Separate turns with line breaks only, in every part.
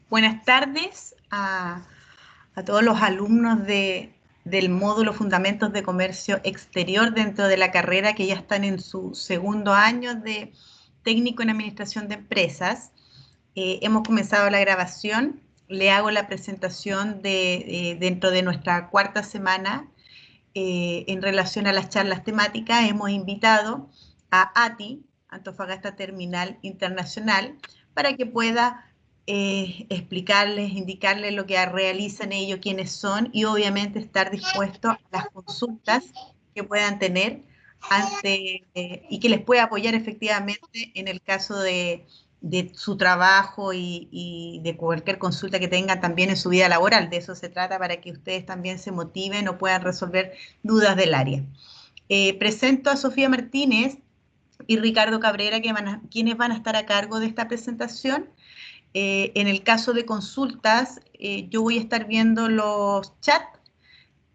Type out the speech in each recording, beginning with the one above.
Buenas tardes a todos los alumnos del módulo Fundamentos de Comercio Exterior dentro de la carrera que ya están en su segundo año de técnico en administración de empresas. Hemos comenzado la grabación. Le hago la presentación dentro de nuestra cuarta semana en relación a las charlas temáticas. Hemos invitado a ATI, Antofagasta Terminal Internacional, para que pueda explicarles, indicarles lo que realizan ellos, quiénes son y obviamente estar dispuestos a las consultas que puedan tener y que les pueda apoyar efectivamente en el caso de su trabajo y de cualquier consulta que tengan también en su vida laboral. De eso se trata, para que ustedes también se motiven o puedan resolver dudas del área. Presento a Sofía Martínez y Ricardo Cabrera, quienes van a estar a cargo de esta presentación. En el caso de consultas, yo voy a estar viendo los chats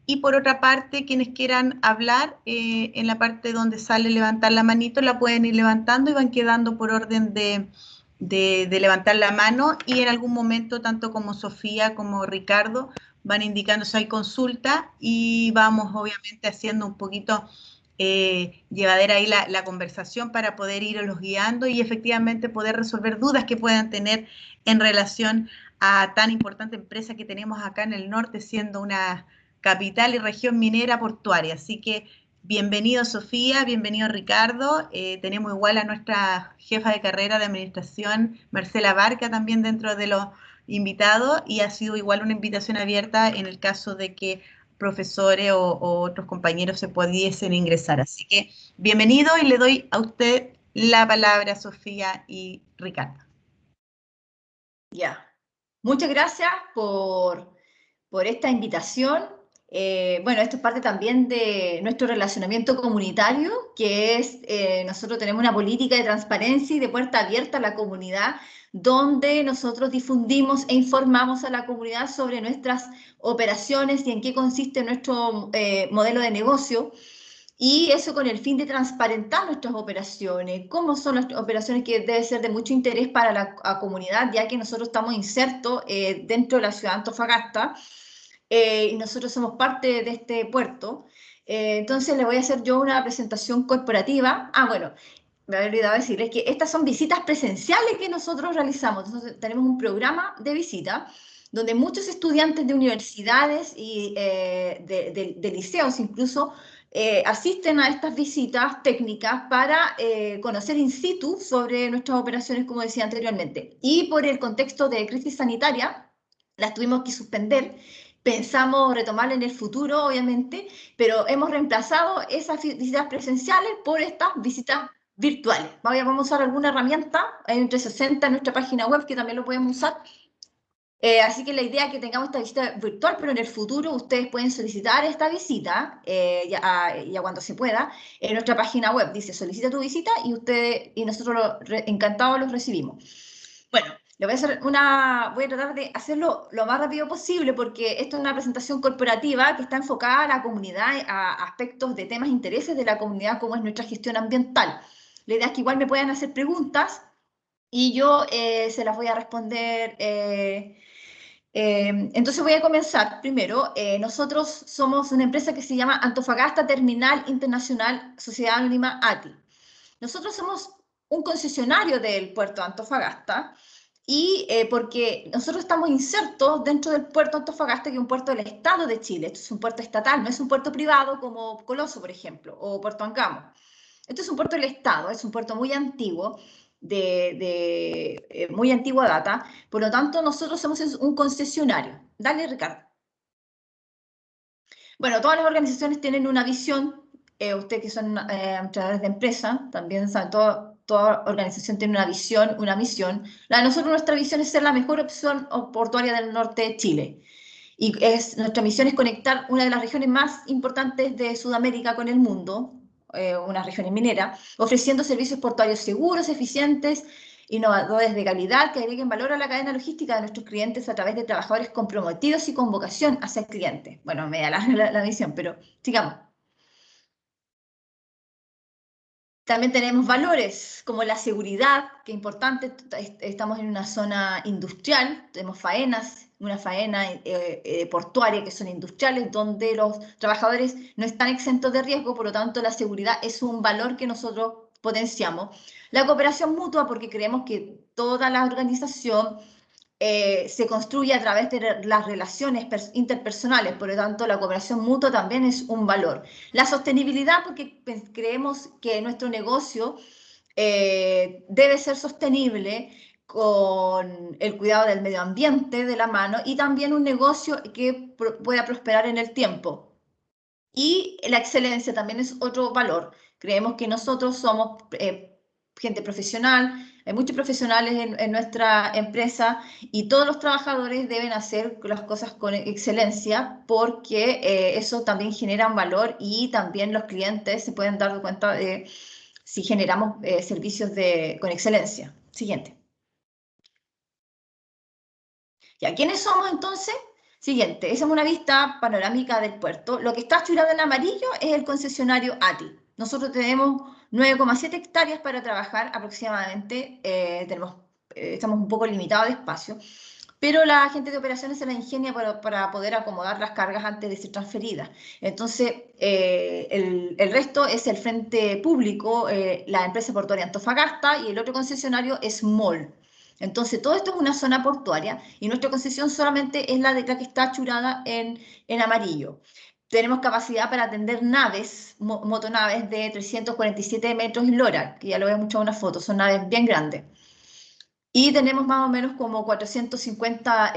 y por otra parte, quienes quieran hablar, en la parte donde sale levantar la manito, la pueden ir levantando y van quedando por orden de levantar la mano, y en algún momento, tanto como Sofía como Ricardo, van indicando si hay consulta y vamos obviamente haciendo un poquito llevadera ahí la conversación para poder irlos guiando y efectivamente poder resolver dudas que puedan tener en relación a tan importante empresa que tenemos acá en el norte, siendo una capital y región minera portuaria. Así que bienvenido Sofía, bienvenido Ricardo. Tenemos igual a nuestra jefa de carrera de administración, Marcela Barca, también dentro de los invitados, y ha sido igual una invitación abierta en el caso de que profesores o otros compañeros se pudiesen ingresar. Así que bienvenido y le doy a usted la palabra, Sofía y Ricardo.
Ya, muchas gracias por esta invitación. Bueno, esto es parte también de nuestro relacionamiento comunitario, que es, nosotros tenemos una política de transparencia y de puerta abierta a la comunidad, donde nosotros difundimos e informamos a la comunidad sobre nuestras operaciones y en qué consiste nuestro modelo de negocio. Y eso con el fin de transparentar nuestras operaciones, cómo son las operaciones, que debe ser de mucho interés para la comunidad, ya que nosotros estamos insertos dentro de la ciudad de Antofagasta y nosotros somos parte de este puerto. Entonces le voy a hacer yo una presentación corporativa. Bueno, me había olvidado decirles que estas son visitas presenciales que nosotros realizamos. Entonces tenemos un programa de visita donde muchos estudiantes de universidades y de liceos incluso asisten a estas visitas técnicas para conocer in situ sobre nuestras operaciones, como decía anteriormente. Y por el contexto de crisis sanitaria, las tuvimos que suspender. Pensamos retomarla en el futuro, obviamente, pero hemos reemplazado esas visitas presenciales por estas visitas virtuales. Vamos a usar alguna herramienta, hay un 360 en nuestra página web que también lo podemos usar. Así que la idea es que tengamos esta visita virtual, pero en el futuro ustedes pueden solicitar esta visita, ya cuando se pueda, en nuestra página web. Dice, solicita tu visita y nosotros encantados los recibimos. Bueno, voy a tratar de hacerlo lo más rápido posible, porque esto es una presentación corporativa que está enfocada a la comunidad, a aspectos de temas e intereses de la comunidad, como es nuestra gestión ambiental. La idea es que igual me puedan hacer preguntas y yo se las voy a responder. Entonces voy a comenzar primero. Nosotros somos una empresa que se llama Antofagasta Terminal Internacional Sociedad Anónima ATI. Nosotros somos un concesionario del puerto de Antofagasta y porque nosotros estamos insertos dentro del puerto de Antofagasta, que es un puerto del Estado de Chile. Esto es un puerto estatal, no es un puerto privado como Coloso, por ejemplo, o Puerto Angamo. Esto es un puerto del Estado, es un puerto muy antiguo, muy antigua data. Por lo tanto, nosotros somos un concesionario. Dale, Ricardo. Bueno, todas las organizaciones tienen una visión. Ustedes que son administradores de empresa, también saben, toda organización tiene una visión, una misión. La de nosotros, nuestra visión es ser la mejor opción portuaria del norte de Chile. Y nuestra misión es conectar una de las regiones más importantes de Sudamérica con el mundo, una región minera, ofreciendo servicios portuarios seguros, eficientes, innovadores de calidad, que agreguen valor a la cadena logística de nuestros clientes a través de trabajadores comprometidos y con vocación hacia el cliente. Bueno, me da la misión, pero sigamos. También tenemos valores como la seguridad, que es importante. Estamos en una zona industrial, tenemos faenas, una faena portuaria que son industriales, donde los trabajadores no están exentos de riesgo, por lo tanto la seguridad es un valor que nosotros potenciamos. La cooperación mutua, porque creemos que toda la organización se construye a través de las relaciones interpersonales, por lo tanto la cooperación mutua también es un valor. La sostenibilidad, porque creemos que nuestro negocio debe ser sostenible con el cuidado del medio ambiente de la mano y también un negocio que pueda prosperar en el tiempo. Y la excelencia también es otro valor. Creemos que nosotros somos gente profesional, hay muchos profesionales en nuestra empresa y todos los trabajadores deben hacer las cosas con excelencia porque eso también genera un valor y también los clientes se pueden dar cuenta de si generamos servicios con excelencia. Siguiente. ¿Ya quiénes somos entonces? Siguiente, esa es una vista panorámica del puerto. Lo que está churado en amarillo es el concesionario ATI. Nosotros tenemos 9,7 hectáreas para trabajar aproximadamente. Estamos un poco limitados de espacio, pero la gente de operaciones se la ingenia para poder acomodar las cargas antes de ser transferidas. Entonces, el resto es el frente público, la empresa portuaria Antofagasta y el otro concesionario es MOL. Entonces, todo esto es una zona portuaria y nuestra concesión solamente es la de la que está churada en amarillo. Tenemos capacidad para atender naves, motonaves de 347 metros lora, que ya lo hemos mostrado en una foto, son naves bien grandes. Y tenemos más o menos como 450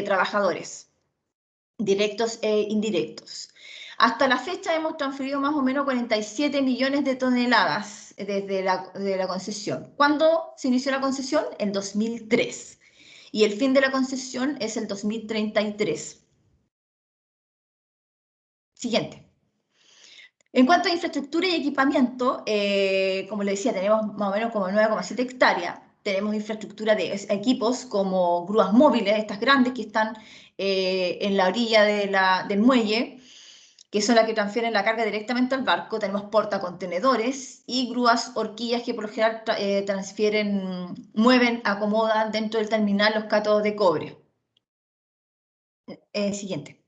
trabajadores, directos e indirectos. Hasta la fecha hemos transferido más o menos 47 millones de toneladas desde la concesión. ¿Cuándo se inició la concesión? En 2003. Y el fin de la concesión es el 2033. Siguiente. En cuanto a infraestructura y equipamiento, como le decía, tenemos más o menos como 9,7 hectáreas. Tenemos infraestructura de equipos como grúas móviles, estas grandes que están en la orilla del muelle, que son las que transfieren la carga directamente al barco. Tenemos portacontenedores y grúas horquillas que por lo general mueven, acomodan dentro del terminal los cátodos de cobre. Siguiente.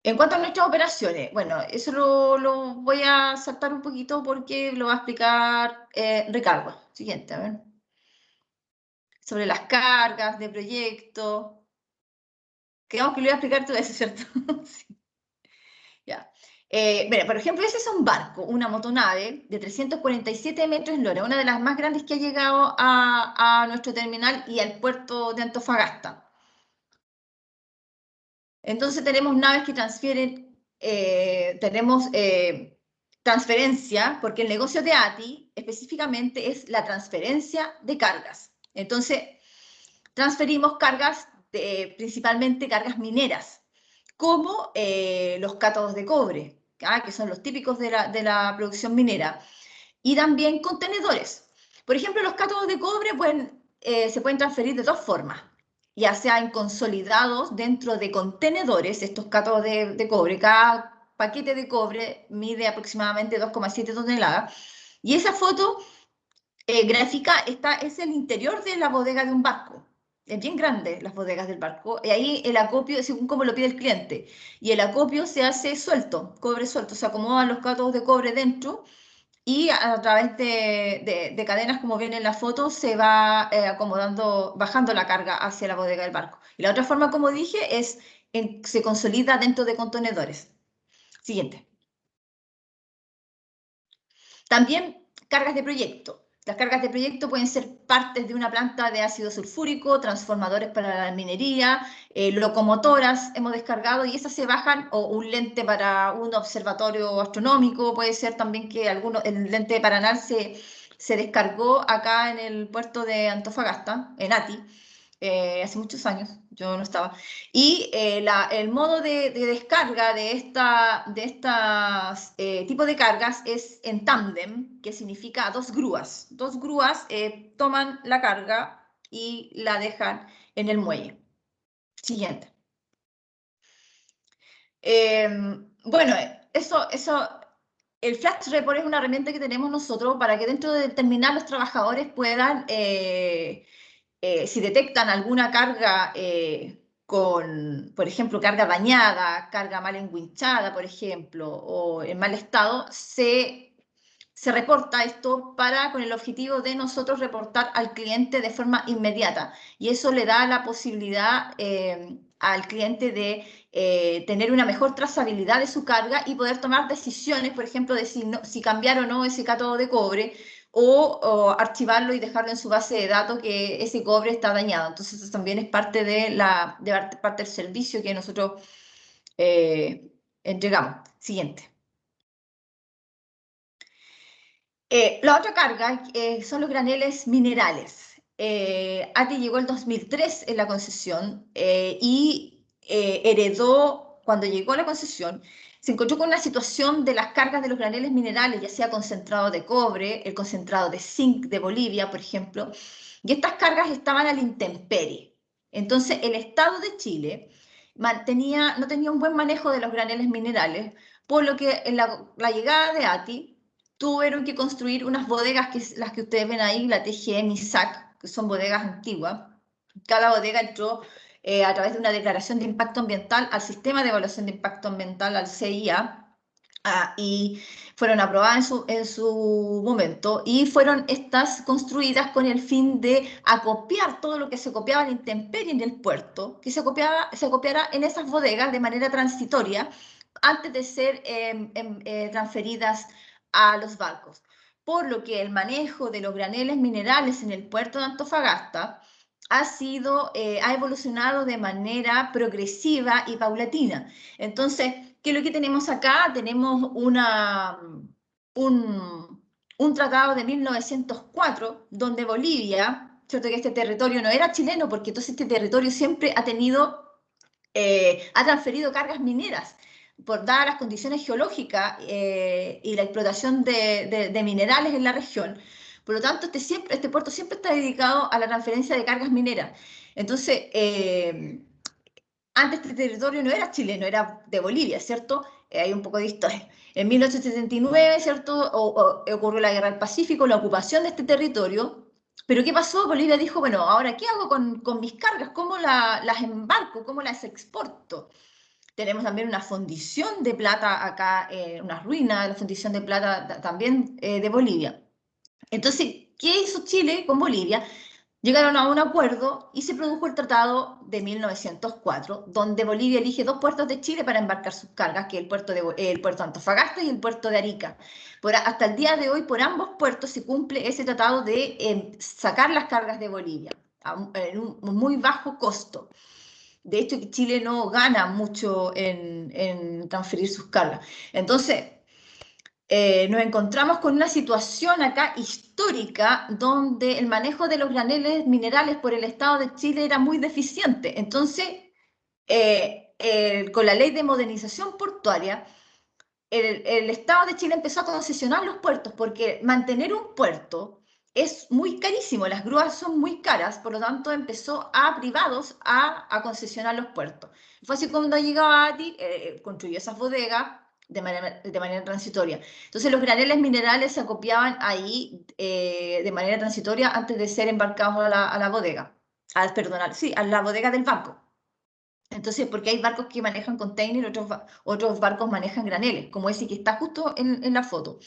En cuanto a nuestras operaciones, bueno, eso lo voy a saltar un poquito porque lo va a explicar Ricardo. Siguiente, a ver. Sobre las cargas de proyecto. Creemos que lo iba a explicar todo eso, ¿cierto? Sí. Ya. Mira, por ejemplo, ese es un barco, una motonave de 347 metros lora, una de las más grandes que ha llegado a nuestro terminal y al puerto de Antofagasta. Entonces tenemos naves que transfieren, tenemos transferencia, porque el negocio de ATI específicamente es la transferencia de cargas. Entonces, transferimos cargas, principalmente cargas mineras, como los cátodos de cobre, que son los típicos de la producción minera, y también contenedores. Por ejemplo, los cátodos de cobre se pueden transferir de dos formas, ya sea en consolidados dentro de contenedores, estos cátodos de cobre. Cada paquete de cobre mide aproximadamente 2,7 toneladas, y esa foto gráfica es el interior de la bodega de un barco. Es bien grande las bodegas del barco, y ahí el acopio, según como lo pide el cliente, y el acopio se hace suelto, cobre suelto, se acomodan los cátodos de cobre dentro, y a través de cadenas, como viene en la foto, se va acomodando, bajando la carga hacia la bodega del barco. Y la otra forma, como dije, se consolida dentro de contenedores. Siguiente. También cargas de proyecto. Las cargas de proyecto pueden ser partes de una planta de ácido sulfúrico, transformadores para la minería, locomotoras hemos descargado y esas se bajan, o un lente para un observatorio astronómico, puede ser también que el lente de Paraná se descargó acá en el puerto de Antofagasta, en ATI, hace muchos años, yo no estaba. Y el modo de descarga de estas tipo de cargas es en tándem, que significa dos grúas. Dos grúas toman la carga y la dejan en el muelle. Siguiente. Bueno, el Flash Report es una herramienta que tenemos nosotros para que dentro del terminal los trabajadores puedan, si detectan alguna carga por ejemplo, carga dañada, carga mal enguinchada, por ejemplo, o en mal estado, se reporta esto con el objetivo de nosotros reportar al cliente de forma inmediata. Y eso le da la posibilidad al cliente de tener una mejor trazabilidad de su carga y poder tomar decisiones, por ejemplo, de si cambiar o no ese cátodo de cobre o archivarlo y dejarlo en su base de datos que ese cobre está dañado. Entonces, eso también es parte parte del servicio que nosotros entregamos. Siguiente. La otra carga son los graneles minerales. ATI llegó el 2003 en la concesión y heredó, cuando llegó a la concesión, se encontró con una situación de las cargas de los graneles minerales, ya sea concentrado de cobre, el concentrado de zinc de Bolivia, por ejemplo, y estas cargas estaban a la intemperie. Entonces, el Estado de Chile no tenía un buen manejo de los graneles minerales, por lo que en la llegada de ATI, tuvieron que construir unas bodegas, las que ustedes ven ahí, la TGM y SAC, que son bodegas antiguas. Cada bodega entró a través de una declaración de impacto ambiental al sistema de evaluación de impacto ambiental, al CIA, y fueron aprobadas en su momento, y fueron estas construidas con el fin de acopiar todo lo que se copiaba en la intemperie en el puerto, que se copiara en esas bodegas de manera transitoria, antes de ser transferidas a los barcos. Por lo que el manejo de los graneles minerales en el puerto de Antofagasta ha evolucionado de manera progresiva y paulatina. Entonces, ¿qué es lo que tenemos acá? Tenemos un tratado de 1904, donde Bolivia, ¿cierto? Que este territorio no era chileno, porque entonces este territorio siempre ha transferido cargas mineras dadas las condiciones geológicas y la explotación de minerales en la región. Por lo tanto, este puerto siempre está dedicado a la transferencia de cargas mineras. Entonces, antes este territorio no era chileno, era de Bolivia, ¿cierto? Hay un poco de historia. En 1879, ¿cierto? Ocurrió la Guerra del Pacífico, la ocupación de este territorio. Pero ¿qué pasó? Bolivia dijo, bueno, ahora, ¿qué hago con mis cargas? ¿Cómo las embarco? ¿Cómo las exporto? Tenemos también una fundición de plata acá, una ruina de la fundición de plata también de Bolivia. Entonces, ¿qué hizo Chile con Bolivia? Llegaron a un acuerdo y se produjo el Tratado de 1904, donde Bolivia elige dos puertos de Chile para embarcar sus cargas, que es el puerto de Antofagasta y el puerto de Arica. Hasta el día de hoy, por ambos puertos se cumple ese tratado de sacar las cargas de Bolivia en un muy bajo costo. De hecho, Chile no gana mucho en transferir sus cargas. Entonces, nos encontramos con una situación acá histórica donde el manejo de los graneles minerales por el Estado de Chile era muy deficiente. Entonces, con la ley de modernización portuaria, el Estado de Chile empezó a concesionar los puertos porque mantener un puerto es muy carísimo, las grúas son muy caras, por lo tanto empezó a privados a concesionar los puertos. Fue así cuando llegó ATI, construyó esas bodegas de manera transitoria. Entonces los graneles minerales se acopiaban ahí de manera transitoria antes de ser embarcados a la bodega, a la bodega del barco. Entonces, porque hay barcos que manejan container, otros barcos manejan graneles, como ese que está justo en la foto.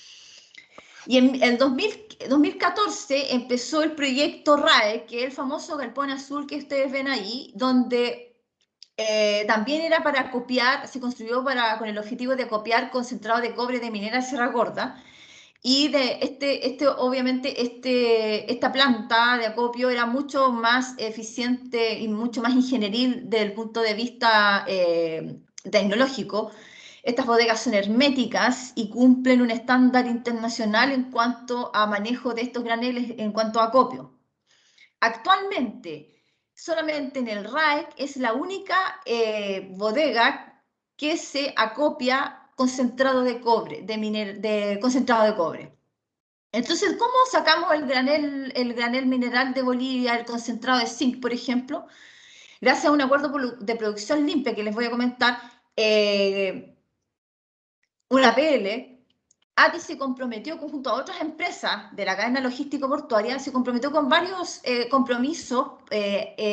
Y en el 2014 empezó el proyecto RAE, que es el famoso galpón azul que ustedes ven ahí, donde también era para copiar, se construyó con el objetivo de copiar concentrado de cobre de minera Sierra Gorda. Y obviamente, esta planta de acopio era mucho más eficiente y mucho más ingenieril desde el punto de vista tecnológico. Estas bodegas son herméticas y cumplen un estándar internacional en cuanto a manejo de estos graneles, en cuanto a acopio. Actualmente, solamente en el RAEC es la única bodega que se acopia concentrado de cobre, concentrado de cobre. Entonces, ¿cómo sacamos el granel mineral de Bolivia, el concentrado de zinc, por ejemplo? Gracias a un acuerdo de producción limpia que les voy a comentar, una PL, ATI se comprometió junto a otras empresas de la cadena logístico-portuaria, se comprometió con varios compromisos,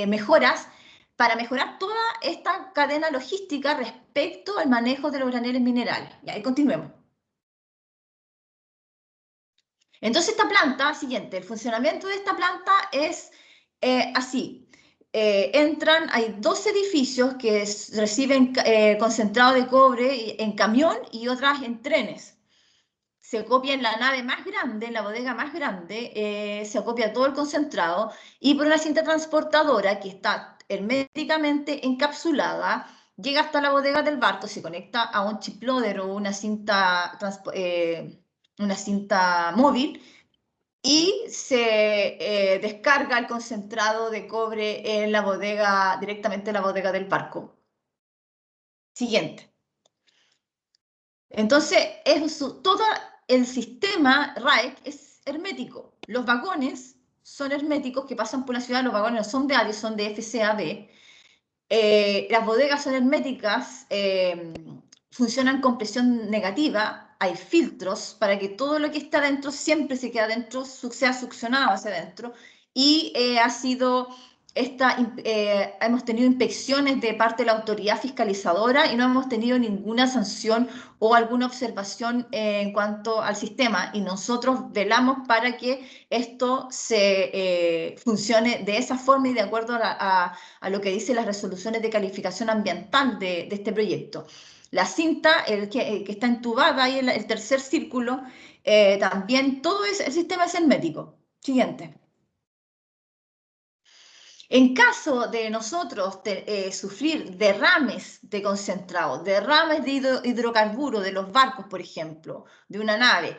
mejoras, para mejorar toda esta cadena logística respecto al manejo de los graneles minerales. Y ahí continuemos. Entonces esta planta, siguiente, el funcionamiento de esta planta es así. Hay 2 edificios que reciben concentrado de cobre en camión y otras en trenes. Se acopia en la nave más grande, en la bodega más grande, se acopia todo el concentrado y por una cinta transportadora que está herméticamente encapsulada, llega hasta la bodega del barco, se conecta a un chip loader o una cinta móvil y se descarga el concentrado de cobre en la bodega, directamente en la bodega del barco. Siguiente. Entonces, todo el sistema RAEC es hermético. Los vagones son herméticos que pasan por la ciudad, los vagones no son de ADI, son de FCAB. Las bodegas son herméticas, funcionan con presión negativa, hay filtros para que todo lo que está dentro siempre se quede adentro, sea succionado hacia adentro. Y hemos tenido inspecciones de parte de la autoridad fiscalizadora y no hemos tenido ninguna sanción o alguna observación en cuanto al sistema. Y nosotros velamos para que esto funcione de esa forma y de acuerdo a lo que dicen las resoluciones de calificación ambiental de este proyecto. La cinta, que está entubada ahí en el tercer círculo, también todo el sistema es hermético. Siguiente. En caso de nosotros sufrir derrames de concentrado, derrames de hidrocarburos de los barcos, por ejemplo, de una nave,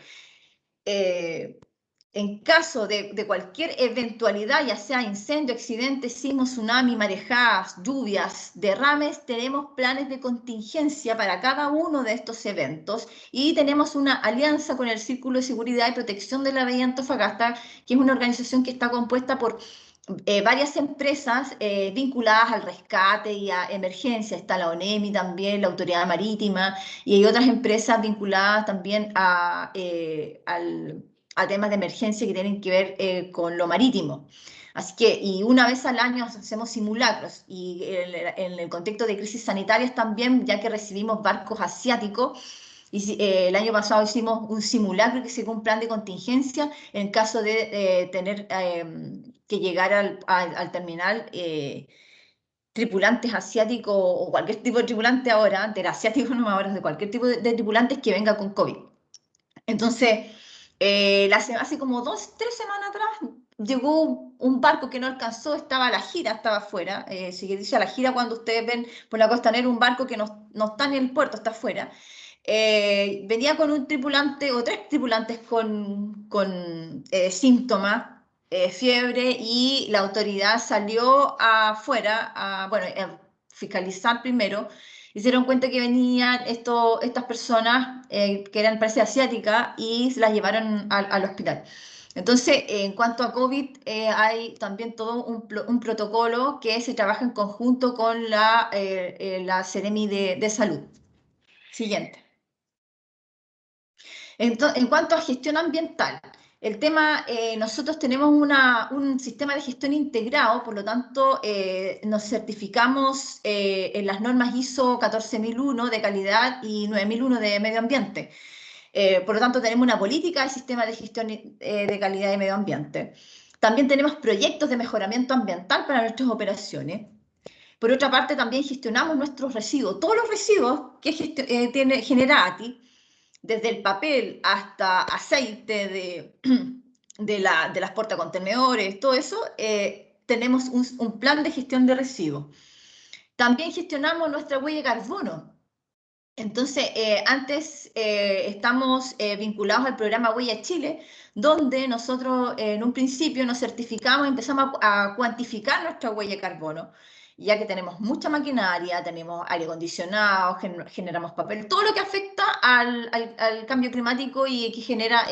en caso de cualquier eventualidad, ya sea incendio, accidente, sismo, tsunami, marejadas, lluvias, derrames, tenemos planes de contingencia para cada uno de estos eventos y tenemos una alianza con el Círculo de Seguridad y Protección de la Bahía Antofagasta, que es una organización que está compuesta por varias empresas vinculadas al rescate y a emergencia. Está la ONEMI también, la Autoridad Marítima, y hay otras empresas vinculadas también a temas de emergencia que tienen que ver con lo marítimo. Así que, y una vez al año hacemos simulacros, y en el contexto de crisis sanitarias también, ya que recibimos barcos asiáticos, y el año pasado hicimos un simulacro que se un plan de contingencia en caso de tener que llegar al terminal tripulantes asiáticos o cualquier tipo de tripulante ahora, del asiático no ahora, de cualquier tipo de tripulantes que venga con COVID. Entonces, hace como 2, 3 semanas atrás llegó un barco que no alcanzó, estaba a la gira, estaba afuera. Si dice a la gira, cuando ustedes ven por la costanera un barco que no está en el puerto, está afuera. Venía con un tripulante o 3 tripulantes con síntomas, fiebre, y la autoridad salió afuera a fiscalizar primero. Y se dieron cuenta que venían estas personas que eran, parece, asiáticas, y se las llevaron al hospital. Entonces, en cuanto a COVID, hay también todo un protocolo que se trabaja en conjunto con la Seremi de Salud. Siguiente. En cuanto a gestión ambiental, el tema, nosotros tenemos un sistema de gestión integrado, por lo tanto, nos certificamos en las normas ISO 14001 de calidad y 9001 de medio ambiente. Por lo tanto, tenemos una política de sistema de gestión de calidad y medio ambiente. También tenemos proyectos de mejoramiento ambiental para nuestras operaciones. Por otra parte, también gestionamos nuestros residuos, todos los residuos que genera ATI, desde el papel hasta aceite de las portacontenedores, todo eso, tenemos un plan de gestión de residuos. También gestionamos nuestra huella de carbono. Entonces, antes estamos vinculados al programa Huella Chile, donde nosotros en un principio nos certificamos y empezamos a cuantificar nuestra huella de carbono, ya que tenemos mucha maquinaria, tenemos aire acondicionado, generamos papel, todo lo que afecta al cambio climático y que genera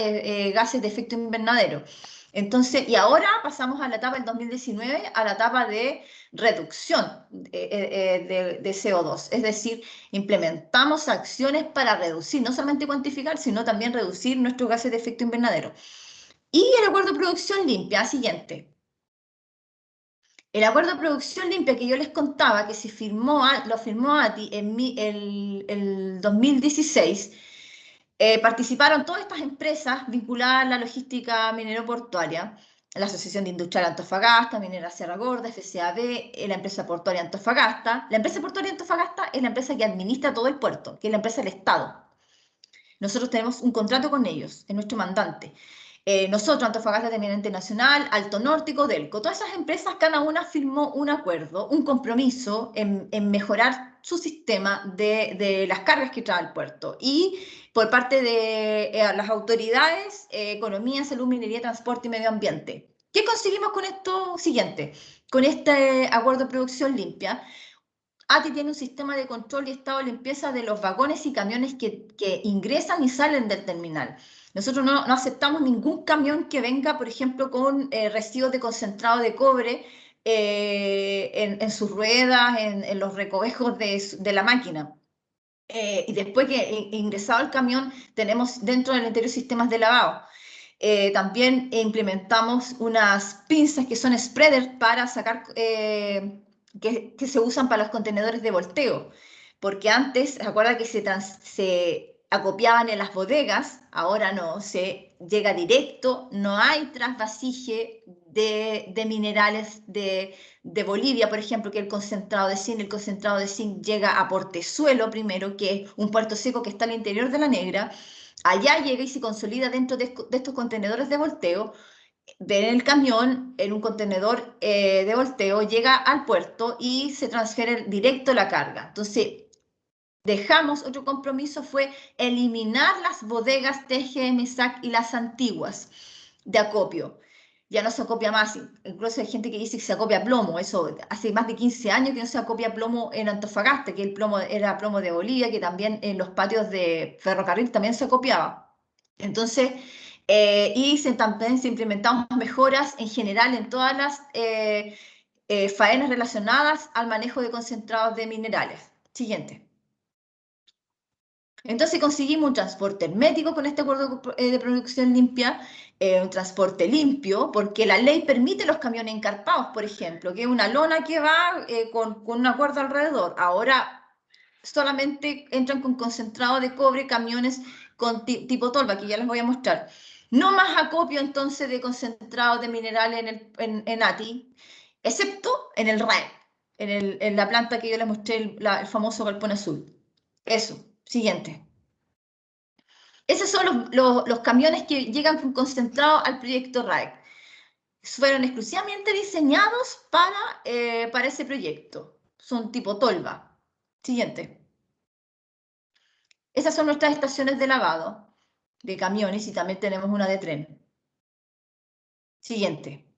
gases de efecto invernadero. Entonces, y ahora pasamos a la etapa del 2019, a la etapa de reducción de CO2. Es decir, implementamos acciones para reducir, no solamente cuantificar, sino también reducir nuestros gases de efecto invernadero. Y el acuerdo de producción limpia, siguiente. El acuerdo de producción limpia que yo les contaba, que lo firmó ATI en el 2016, participaron todas estas empresas vinculadas a la logística minero-portuaria, la Asociación de Industrial Antofagasta, Minera Sierra Gorda, FCAB, la empresa portuaria Antofagasta. La empresa portuaria Antofagasta es la empresa que administra todo el puerto, que es la empresa del Estado. Nosotros tenemos un contrato con ellos, es nuestro mandante. Nosotros, Antofagasta Terminante Nacional, Alto Norte y Codelco, todas esas empresas, cada una firmó un acuerdo, un compromiso en mejorar su sistema de las cargas que trae el puerto. Y por parte de las autoridades, Economía, Salud, Minería, Transporte y Medio Ambiente. ¿Qué conseguimos con esto siguiente? Con este acuerdo de producción limpia. ATI tiene un sistema de control y estado de limpieza de los vagones y camiones que ingresan y salen del terminal. Nosotros no aceptamos ningún camión que venga, por ejemplo, con residuos de concentrado de cobre en sus ruedas, en los recovejos de la máquina. Y después que ingresado el camión, tenemos dentro del interior sistemas de lavado. También implementamos unas pinzas que son spreaders para sacar, que se usan para los contenedores de volteo. Porque antes, ¿se acuerda que se acopiaban en las bodegas? Ahora no, se llega directo, no hay trasvasije de minerales de Bolivia, por ejemplo, que el concentrado de zinc. El concentrado de zinc llega a Portezuelo primero, que es un puerto seco que está al interior de la Negra. Allá llega y se consolida dentro de estos contenedores de volteo. Ven el camión en un contenedor de volteo, llega al puerto y se transfiere directo la carga. Entonces, otro compromiso fue eliminar las bodegas TGM, SAC y las antiguas de acopio. Ya no se acopia más, incluso hay gente que dice que se acopia plomo. Eso hace más de 15 años que no se acopia plomo en Antofagasta, que el plomo era plomo de Bolivia, que también en los patios de ferrocarril también se acopiaba. Entonces, también se implementaron mejoras en general en todas las faenas relacionadas al manejo de concentrados de minerales. Siguiente. Entonces conseguimos un transporte hermético con este acuerdo de producción limpia, un transporte limpio, porque la ley permite los camiones encarpados, por ejemplo, que es una lona que va con un acuerdo alrededor. Ahora solamente entran con concentrado de cobre camiones con tipo tolva, que ya les voy a mostrar. No más acopio entonces de concentrado de minerales en ATI, excepto en el RAE, en la planta que yo les mostré, el famoso galpón azul. Eso. Siguiente. Esos son los camiones que llegan con concentrado al proyecto RAEC. Fueron exclusivamente diseñados para ese proyecto. Son tipo tolva. Siguiente. Esas son nuestras estaciones de lavado de camiones y también tenemos una de tren. Siguiente.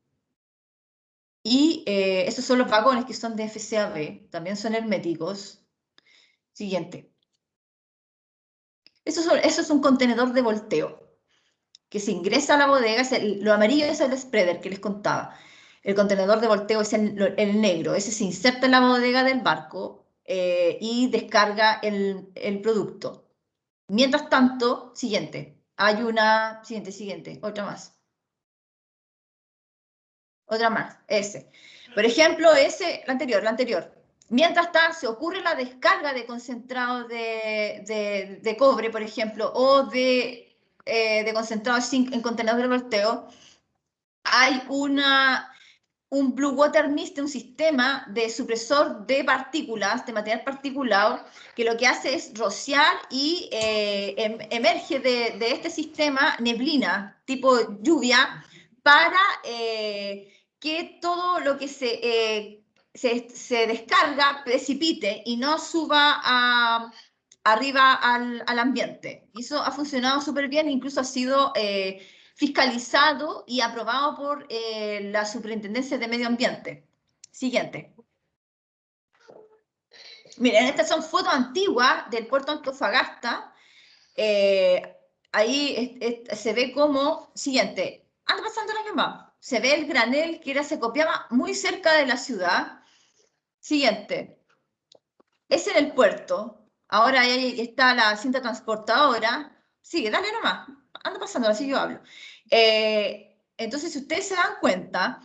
Y esos son los vagones que son de FCAB, también son herméticos. Siguiente. Eso es un contenedor de volteo que se ingresa a la bodega. Lo amarillo es el spreader que les contaba. El contenedor de volteo es el negro. Ese se inserta en la bodega del barco y descarga el producto. Mientras tanto, siguiente. Siguiente, otra más. Otra más, ese. Por ejemplo, la anterior. Mientras se ocurre la descarga de concentrado de cobre, por ejemplo, o de concentrado de zinc en contenedores de volteo, hay un Blue Water Mist, un sistema de supresor de partículas, de material particulado, que lo que hace es rociar y emerge de este sistema neblina, tipo lluvia, para que todo lo que se descarga precipite y no suba arriba al ambiente. Y eso ha funcionado súper bien, incluso ha sido fiscalizado y aprobado por la Superintendencia de Medio Ambiente. Siguiente. Miren, estas son fotos antiguas del puerto Antofagasta. Ahí se ve como, siguiente, anda pasando el año más. Se ve el granel que se copiaba muy cerca de la ciudad. Siguiente. Es en el puerto. Ahora ahí está la cinta transportadora. Sigue, dale nomás. Anda pasando, así yo hablo. Entonces, si ustedes se dan cuenta,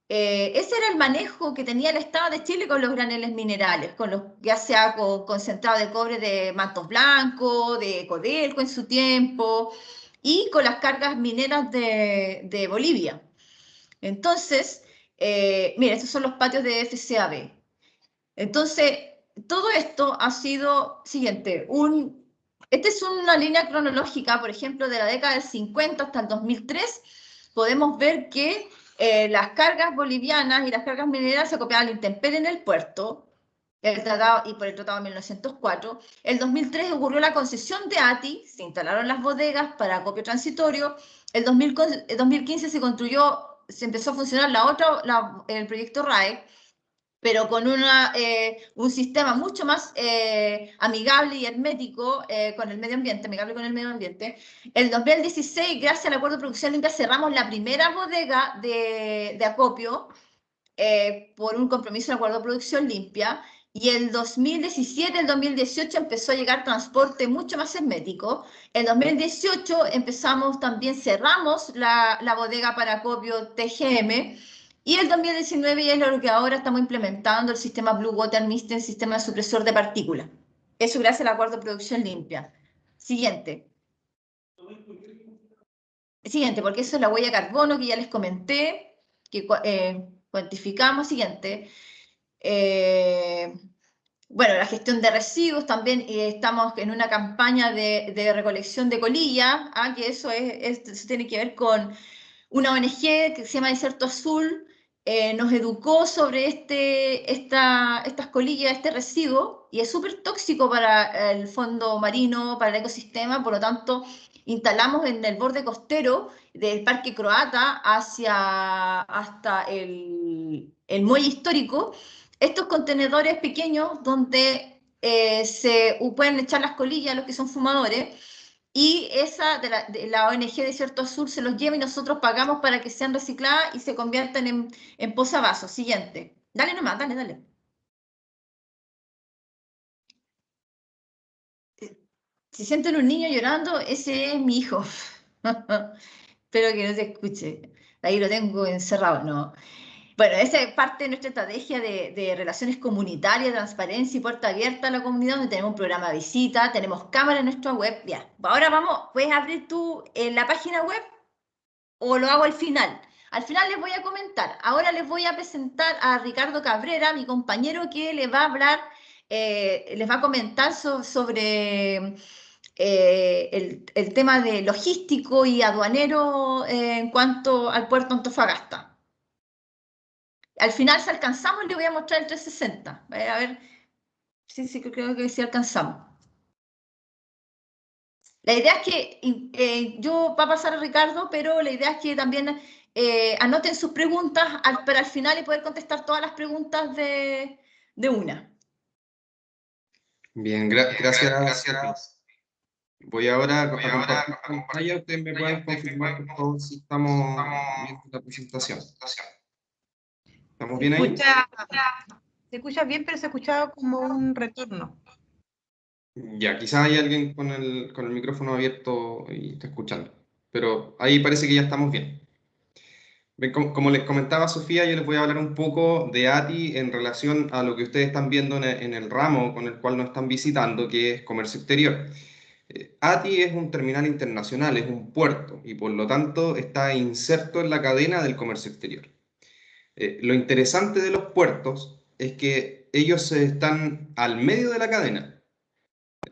ese era el manejo que tenía el Estado de Chile con los graneles minerales, con los, ya sea con concentrado de cobre de Mantos Blancos, de Codelco en su tiempo, y con las cargas mineras de Bolivia. Entonces, mira, estos son los patios de FCAB. Entonces, todo esto ha sido, siguiente, esta es una línea cronológica, por ejemplo, de la década del 50 hasta el 2003, podemos ver que las cargas bolivianas y las cargas mineras se copiaban al intemperie en el puerto, el tratado, y por el Tratado de 1904. El 2003 ocurrió la concesión de ATI, se instalaron las bodegas para acopio transitorio. El 2015 se construyó, se empezó a funcionar el proyecto RAE, pero con un sistema mucho más amigable y hermético con el medio ambiente, amigable con el medio ambiente. El 2016, gracias al Acuerdo de Producción Limpia, cerramos la primera bodega de acopio por un compromiso del Acuerdo de Producción Limpia, y el 2017, el 2018 empezó a llegar transporte mucho más hermético. En 2018 empezamos también, cerramos la bodega para acopio TGM, y el 2019 es lo que ahora estamos implementando, el sistema Blue Water Mist, el sistema de supresor de partículas. Eso gracias al Acuerdo de Producción Limpia. Siguiente. Siguiente, porque eso es la huella de carbono que ya les comenté, que cuantificamos. Siguiente. Bueno, la gestión de residuos también, estamos en una campaña de recolección de colilla, que eso tiene que ver con una ONG que se llama Desierto Azul. Nos educó sobre estas colillas, este residuo, y es súper tóxico para el fondo marino, para el ecosistema. Por lo tanto, instalamos en el borde costero del Parque Croata hasta el muelle histórico estos contenedores pequeños donde se pueden echar las colillas a los que son fumadores, y esa de la ONG Desierto Azul se los lleva y nosotros pagamos para que sean recicladas y se conviertan en posavasos. Siguiente. Dale nomás, dale, dale. Si sienten un niño llorando, ese es mi hijo. Espero que no se escuche. Ahí lo tengo encerrado, no. Bueno, esa es parte de nuestra estrategia de relaciones comunitarias, transparencia y puerta abierta a la comunidad, donde tenemos un programa de visita, tenemos cámara en nuestra web. Ya, ahora vamos, ¿puedes abrir tú en la página web o lo hago al final? Al final les voy a comentar. Ahora les voy a presentar a Ricardo Cabrera, mi compañero, que les va a hablar, les va a comentar sobre el tema de logístico y aduanero en cuanto al puerto Antofagasta. Al final, si alcanzamos, le voy a mostrar el 360. A ver, sí, creo que sí alcanzamos. La idea es que yo va a pasar a Ricardo, pero la idea es que también anoten sus preguntas para al final y poder contestar todas las preguntas de una.
Bien, gracias. Voy ahora a compartir pantalla. Ustedes me pueden confirmar, por favor, si estamos viendo la presentación. ¿Estamos bien ahí?
Se escucha bien, pero se escuchaba como un retorno.
Ya, quizás hay alguien con el micrófono abierto y está escuchando. Pero ahí parece que ya estamos bien. Bien, como les comentaba Sofía, yo les voy a hablar un poco de ATI en relación a lo que ustedes están viendo en el ramo con el cual nos están visitando, que es comercio exterior. ATI es un terminal internacional, es un puerto, y por lo tanto está inserto en la cadena del comercio exterior. Lo interesante de los puertos es que ellos están al medio de la cadena.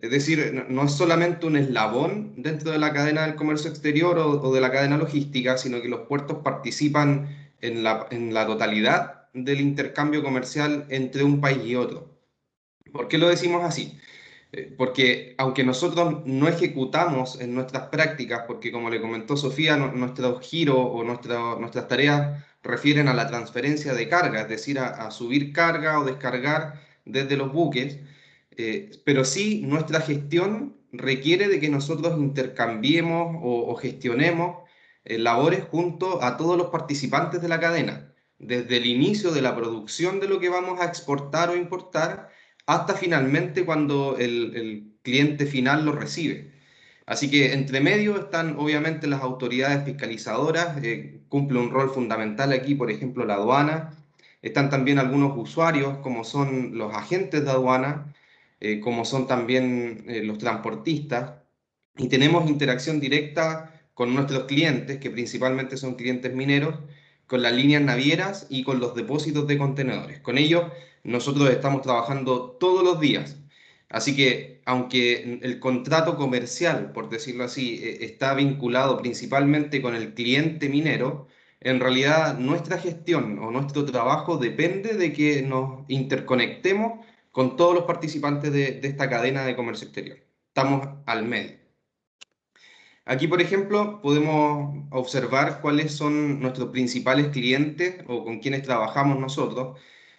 Es decir, no es solamente un eslabón dentro de la cadena del comercio exterior o de la cadena logística, sino que los puertos participan en la totalidad del intercambio comercial entre un país y otro. ¿Por qué lo decimos así? Porque aunque nosotros no ejecutamos en nuestras prácticas, porque como le comentó Sofía, nuestro giro o nuestras tareas refieren a la transferencia de carga, es decir, a subir carga o descargar desde los buques, pero sí nuestra gestión requiere de que nosotros intercambiemos o gestionemos labores junto a todos los participantes de la cadena, desde el inicio de la producción de lo que vamos a exportar o importar, hasta finalmente cuando el cliente final lo recibe. Así que entre medio están obviamente las autoridades fiscalizadoras, cumple un rol fundamental aquí, por ejemplo, la aduana. Están también algunos usuarios, como son los agentes de aduana, como son también los transportistas. Y tenemos interacción directa con nuestros clientes, que principalmente son clientes mineros, con las líneas navieras y con los depósitos de contenedores. Con ellos nosotros estamos trabajando todos los días. Así que, aunque el contrato comercial, por decirlo así, está vinculado principalmente con el cliente minero, en realidad nuestra gestión o nuestro trabajo depende de que nos interconectemos con todos los participantes de esta cadena de comercio exterior. Estamos al medio. Aquí, por ejemplo, podemos observar cuáles son nuestros principales clientes o con quienes trabajamos nosotros.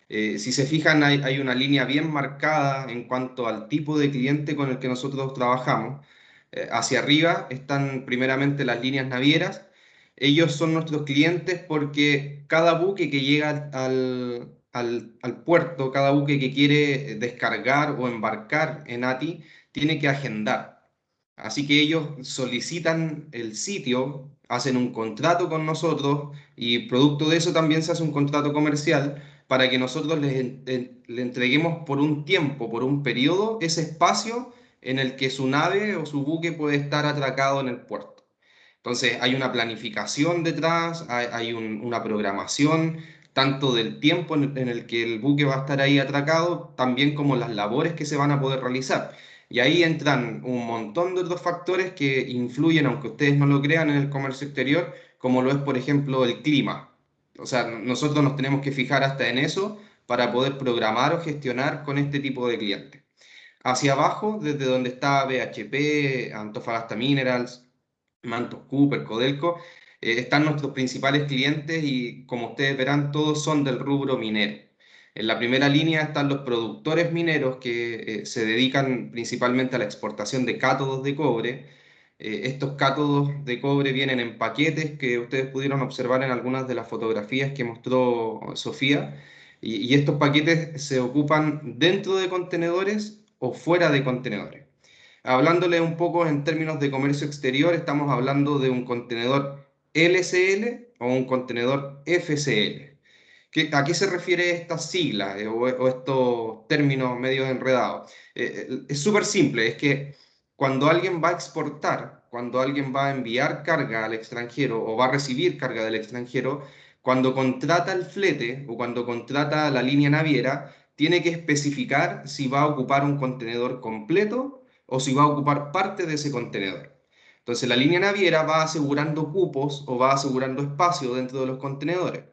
Si se fijan, hay una línea bien marcada en cuanto al tipo de cliente con el que nosotros trabajamos. Hacia arriba están primeramente las líneas navieras. Ellos son nuestros clientes porque cada buque que llega al puerto, cada buque que quiere descargar o embarcar en ATI, tiene que agendar. Así que ellos solicitan el sitio, hacen un contrato con nosotros y producto de eso también se hace un contrato comercial para que nosotros le entreguemos por un tiempo, por un periodo, ese espacio en el que su nave o su buque puede estar atracado en el puerto. Entonces hay una planificación detrás, hay una programación, tanto del tiempo en el que el buque va a estar ahí atracado, también como las labores que se van a poder realizar. Y ahí entran un montón de otros factores que influyen, aunque ustedes no lo crean, en el comercio exterior, como lo es, por ejemplo, el clima. O sea, nosotros nos tenemos que fijar hasta en eso para poder programar o gestionar con este tipo de clientes. Hacia abajo, desde donde está BHP, Antofagasta Minerals, Mantos Cooper, Codelco, están nuestros principales clientes y como ustedes verán, todos son del rubro minero. En la primera línea están los productores mineros que se dedican principalmente a la exportación de cátodos de cobre. Estos cátodos de cobre vienen en paquetes que ustedes pudieron observar en algunas de las fotografías que mostró Sofía. Y estos paquetes se ocupan dentro de contenedores o fuera de contenedores. Hablándole un poco en términos de comercio exterior, estamos hablando de un contenedor LCL o un contenedor FCL. ¿A qué se refiere esta sigla o estos términos medio enredados? Es súper simple, es que cuando alguien va a exportar, cuando alguien va a enviar carga al extranjero o va a recibir carga del extranjero, cuando contrata el flete o cuando contrata la línea naviera, tiene que especificar si va a ocupar un contenedor completo o si va a ocupar parte de ese contenedor. Entonces la línea naviera va asegurando cupos o va asegurando espacio dentro de los contenedores.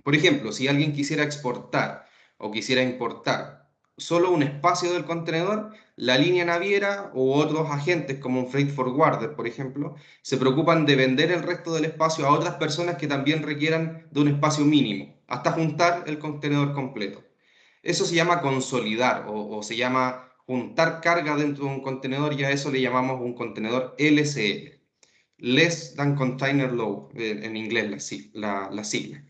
Por ejemplo, si alguien quisiera exportar o quisiera importar solo un espacio del contenedor, la línea naviera u otros agentes como un freight forwarder, por ejemplo, se preocupan de vender el resto del espacio a otras personas que también requieran de un espacio mínimo, hasta juntar el contenedor completo. Eso se llama consolidar o se llama juntar carga dentro de un contenedor y a eso le llamamos un contenedor LCL. Less Than Container Load, en inglés la sigla.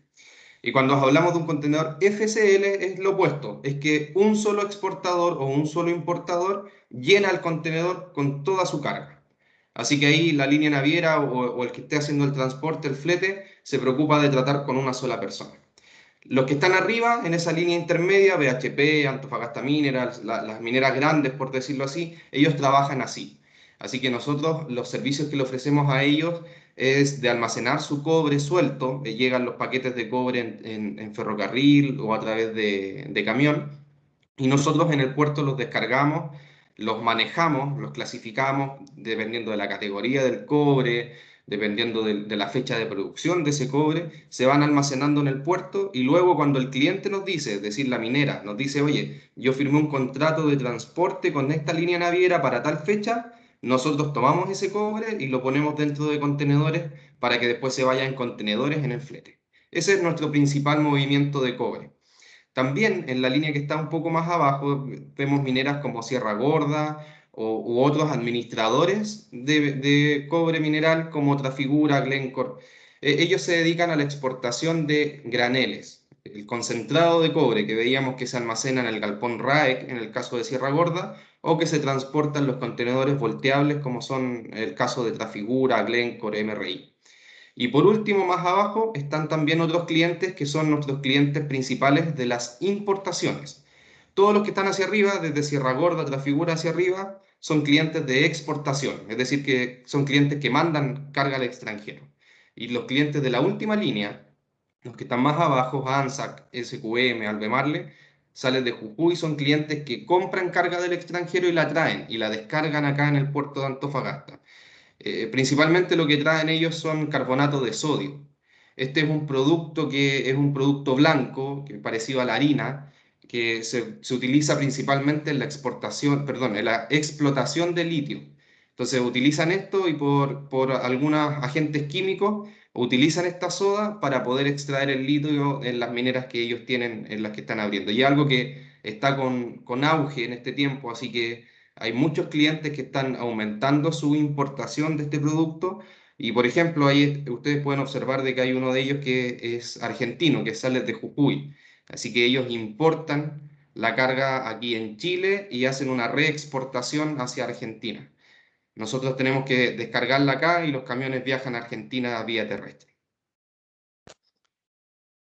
Y cuando hablamos de un contenedor FCL es lo opuesto, es que un solo exportador o un solo importador llena el contenedor con toda su carga. Así que ahí la línea naviera o el que esté haciendo el transporte, el flete, se preocupa de tratar con una sola persona. Los que están arriba, en esa línea intermedia, BHP, Antofagasta Minerals, las mineras grandes, por decirlo así, ellos trabajan así. Así que nosotros, los servicios que le ofrecemos a ellos es de almacenar su cobre suelto, llegan los paquetes de cobre en ferrocarril o a través de camión, y nosotros en el puerto los descargamos, los manejamos, los clasificamos dependiendo de la categoría del cobre, dependiendo de la fecha de producción de ese cobre, se van almacenando en el puerto y luego cuando el cliente nos dice, es decir, la minera, nos dice, oye, yo firmé un contrato de transporte con esta línea naviera para tal fecha, nosotros tomamos ese cobre y lo ponemos dentro de contenedores para que después se vaya en contenedores en el flete. Ese es nuestro principal movimiento de cobre. También en la línea que está un poco más abajo vemos mineras como Sierra Gorda u otros administradores de cobre mineral como Trafigura, Glencore. Ellos se dedican a la exportación de graneles. El concentrado de cobre que veíamos que se almacena en el galpón RAEC, en el caso de Sierra Gorda, o que se transporta en los contenedores volteables, como son el caso de Trafigura, Glencore, MRI. Y por último, más abajo, están también otros clientes que son nuestros clientes principales de las importaciones. Todos los que están hacia arriba, desde Sierra Gorda, Trafigura hacia arriba, son clientes de exportación, es decir, que son clientes que mandan carga al extranjero. Y los clientes de la última línea, los que están más abajo, ANSAC, SQM, Albemarle, salen de Jujuy, son clientes que compran carga del extranjero y la traen y la descargan acá en el puerto de Antofagasta. Principalmente lo que traen ellos son carbonato de sodio. Este es un producto que es un producto blanco, que es parecido a la harina, que se utiliza principalmente en la exportación, perdón, en la explotación de litio. Entonces utilizan esto y por algunos agentes químicos utilizan esta soda para poder extraer el litio en las mineras que ellos tienen, en las que están abriendo. Y es algo que está con auge en este tiempo, así que hay muchos clientes que están aumentando su importación de este producto y, por ejemplo, ahí ustedes pueden observar de que hay uno de ellos que es argentino, que sale de Jujuy. Así que ellos importan la carga aquí en Chile y hacen una reexportación hacia Argentina. Nosotros tenemos que descargarla acá y los camiones viajan a Argentina vía terrestre.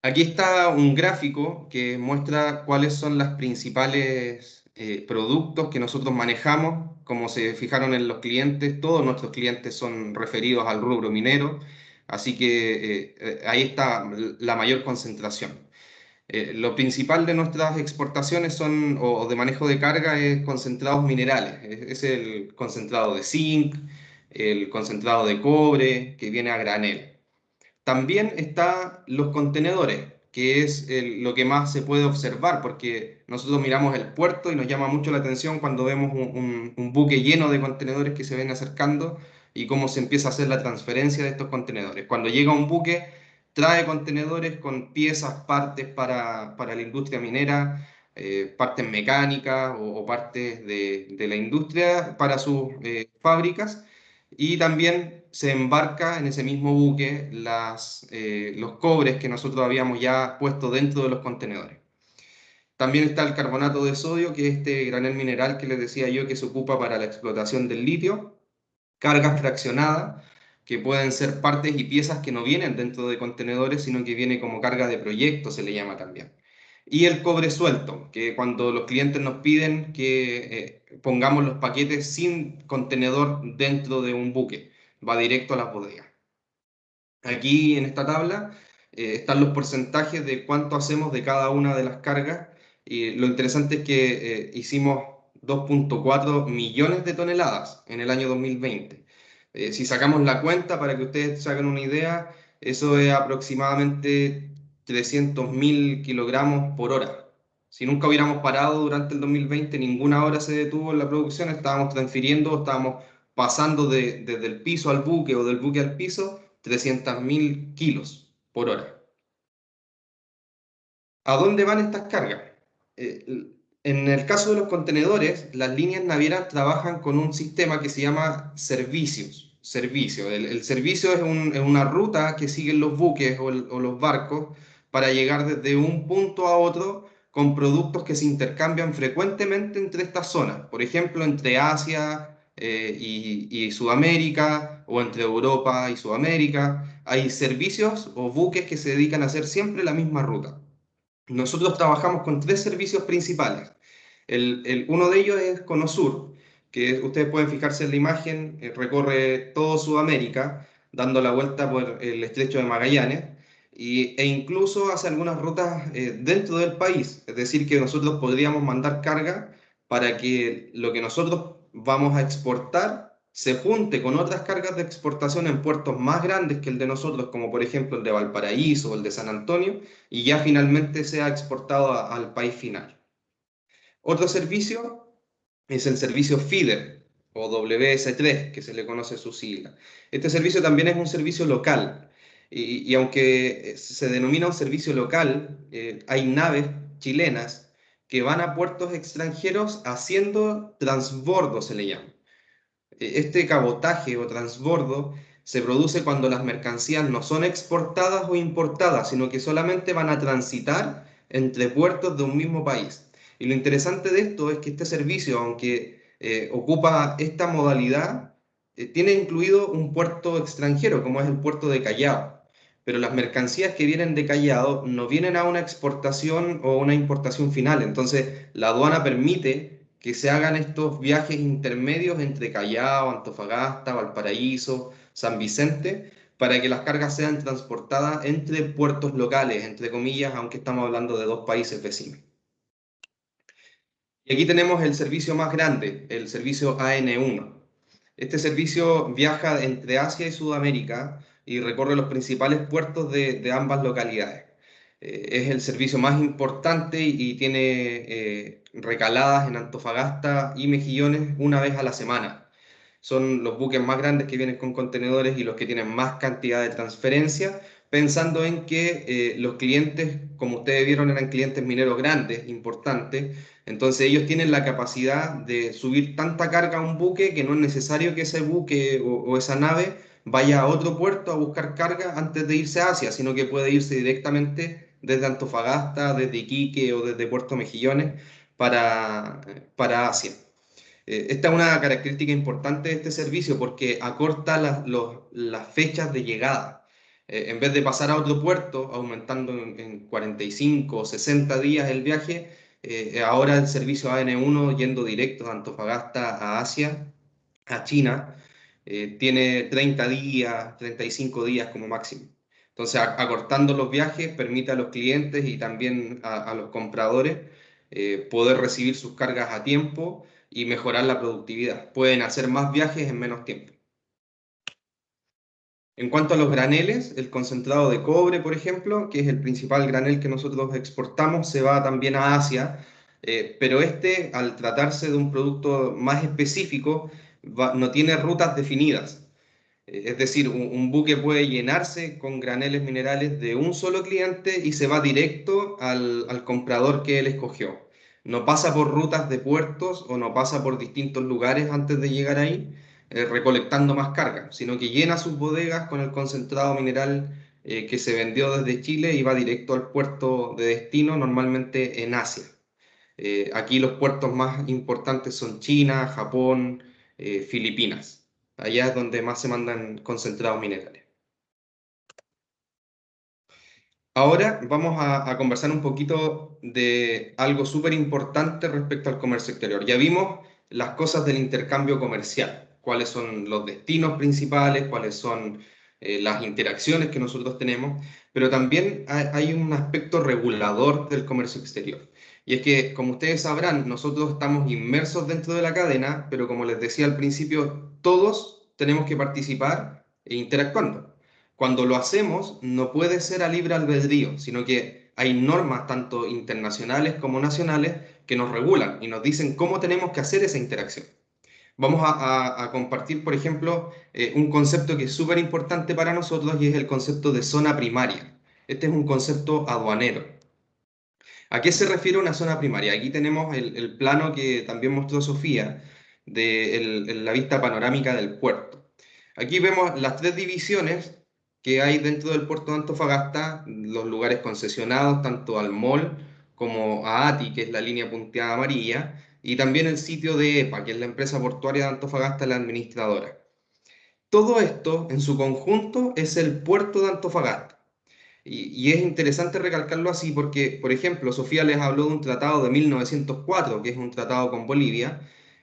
Aquí está un gráfico que muestra cuáles son las principales productos que nosotros manejamos. Como se fijaron en los clientes, todos nuestros clientes son referidos al rubro minero, así que ahí está la mayor concentración. Lo principal de nuestras exportaciones son, o de manejo de carga, es concentrados minerales. Es el concentrado de zinc, el concentrado de cobre, que viene a granel. También están los contenedores, que es lo que más se puede observar, porque nosotros miramos el puerto y nos llama mucho la atención cuando vemos un buque lleno de contenedores que se ven acercando y cómo se empieza a hacer la transferencia de estos contenedores. Cuando llega un buque, trae contenedores con piezas, partes para la industria minera, partes mecánicas o partes de la industria para sus fábricas y también se embarca en ese mismo buque los cobres que nosotros habíamos ya puesto dentro de los contenedores. También está el carbonato de sodio, que es este granel mineral que les decía yo que se ocupa para la explotación del litio, cargas fraccionadas, que pueden ser partes y piezas que no vienen dentro de contenedores, sino que viene como carga de proyecto, se le llama también. Y el cobre suelto, que cuando los clientes nos piden que pongamos los paquetes sin contenedor dentro de un buque, va directo a la bodega. Aquí en esta tabla están los porcentajes de cuánto hacemos de cada una de las cargas. Y lo interesante es que hicimos 2,4 millones de toneladas en el año 2020. Si sacamos la cuenta, para que ustedes se hagan una idea, eso es aproximadamente 300.000 kilogramos por hora. Si nunca hubiéramos parado durante el 2020, ninguna hora se detuvo en la producción, estábamos transfiriendo, estábamos pasando desde el piso al buque o del buque al piso 300.000 kilos por hora. ¿A dónde van estas cargas? En el caso de los contenedores, las líneas navieras trabajan con un sistema que se llama servicios. El servicio es una ruta que siguen los buques o los barcos para llegar desde un punto a otro con productos que se intercambian frecuentemente entre estas zonas. Por ejemplo, entre Asia y Sudamérica o entre Europa y Sudamérica. Hay servicios o buques que se dedican a hacer siempre la misma ruta. Nosotros trabajamos con tres servicios principales. Uno de ellos es Conosur, que ustedes pueden fijarse en la imagen, recorre todo Sudamérica, dando la vuelta por el estrecho de Magallanes, e incluso hace algunas rutas dentro del país. Es decir, que nosotros podríamos mandar carga para que lo que nosotros vamos a exportar se junte con otras cargas de exportación en puertos más grandes que el de nosotros, como por ejemplo el de Valparaíso o el de San Antonio, y ya finalmente sea exportado al país final. Otro servicio es el servicio feeder o WS3, que se le conoce su sigla. Este servicio también es un servicio local y aunque se denomina un servicio local, hay naves chilenas que van a puertos extranjeros haciendo transbordo, se le llama. Este cabotaje o transbordo se produce cuando las mercancías no son exportadas o importadas, sino que solamente van a transitar entre puertos de un mismo país. Y lo interesante de esto es que este servicio, aunque ocupa esta modalidad, tiene incluido un puerto extranjero, como es el puerto de Callao. Pero las mercancías que vienen de Callao no vienen a una exportación o una importación final. Entonces, la aduana permite que se hagan estos viajes intermedios entre Callao, Antofagasta, Valparaíso, San Vicente, para que las cargas sean transportadas entre puertos locales, entre comillas, aunque estamos hablando de dos países vecinos. Y aquí tenemos el servicio más grande, el servicio AN1. Este servicio viaja entre Asia y Sudamérica y recorre los principales puertos de ambas localidades. Es el servicio más importante y tiene recaladas en Antofagasta y Mejillones una vez a la semana. Son los buques más grandes que vienen con contenedores y los que tienen más cantidad de transferencia, pensando en que los clientes, como ustedes vieron, eran clientes mineros grandes, importantes. Entonces ellos tienen la capacidad de subir tanta carga a un buque que no es necesario que ese buque o esa nave vaya a otro puerto a buscar carga antes de irse a Asia, sino que puede irse directamente desde Antofagasta, desde Iquique o desde Puerto Mejillones para Asia. Esta es una característica importante de este servicio porque acorta las fechas de llegada. En vez de pasar a otro puerto, aumentando en 45 o 60 días el viaje, ahora el servicio AN1 yendo directo de Antofagasta a Asia, a China, tiene 30 días, 35 días como máximo. Entonces, acortando los viajes permite a los clientes y también a los compradores poder recibir sus cargas a tiempo y mejorar la productividad. Pueden hacer más viajes en menos tiempo. En cuanto a los graneles, el concentrado de cobre, por ejemplo, que es el principal granel que nosotros exportamos, se va también a Asia, pero este, al tratarse de un producto más específico, no tiene rutas definidas. Es decir, un buque puede llenarse con graneles minerales de un solo cliente y se va directo al comprador que él escogió. No pasa por rutas de puertos o no pasa por distintos lugares antes de llegar ahí, recolectando más carga, sino que llena sus bodegas con el concentrado mineral que se vendió desde Chile y va directo al puerto de destino, normalmente en Asia. Aquí los puertos más importantes son China, Japón, Filipinas. Allá es donde más se mandan concentrados minerales. Ahora vamos a conversar un poquito de algo súper importante respecto al comercio exterior. Ya vimos las cosas del intercambio comercial, cuáles son los destinos principales, cuáles son las interacciones que nosotros tenemos, pero también hay un aspecto regulador del comercio exterior. Y es que, como ustedes sabrán, nosotros estamos inmersos dentro de la cadena, pero como les decía al principio, todos tenemos que participar interactuando. Cuando lo hacemos, no puede ser a libre albedrío, sino que hay normas tanto internacionales como nacionales que nos regulan y nos dicen cómo tenemos que hacer esa interacción. Vamos a compartir, por ejemplo, un concepto que es súper importante para nosotros y es el concepto de zona primaria. Este es un concepto aduanero. ¿A qué se refiere una zona primaria? Aquí tenemos el plano que también mostró Sofía de la vista panorámica del puerto. Aquí vemos las tres divisiones que hay dentro del puerto de Antofagasta, los lugares concesionados tanto al MOL como a ATI, que es la línea punteada amarilla, y también el sitio de EPA, que es la empresa portuaria de Antofagasta, la administradora. Todo esto en su conjunto es el puerto de Antofagasta. Y es interesante recalcarlo así porque, por ejemplo, Sofía les habló de un tratado de 1904, que es un tratado con Bolivia,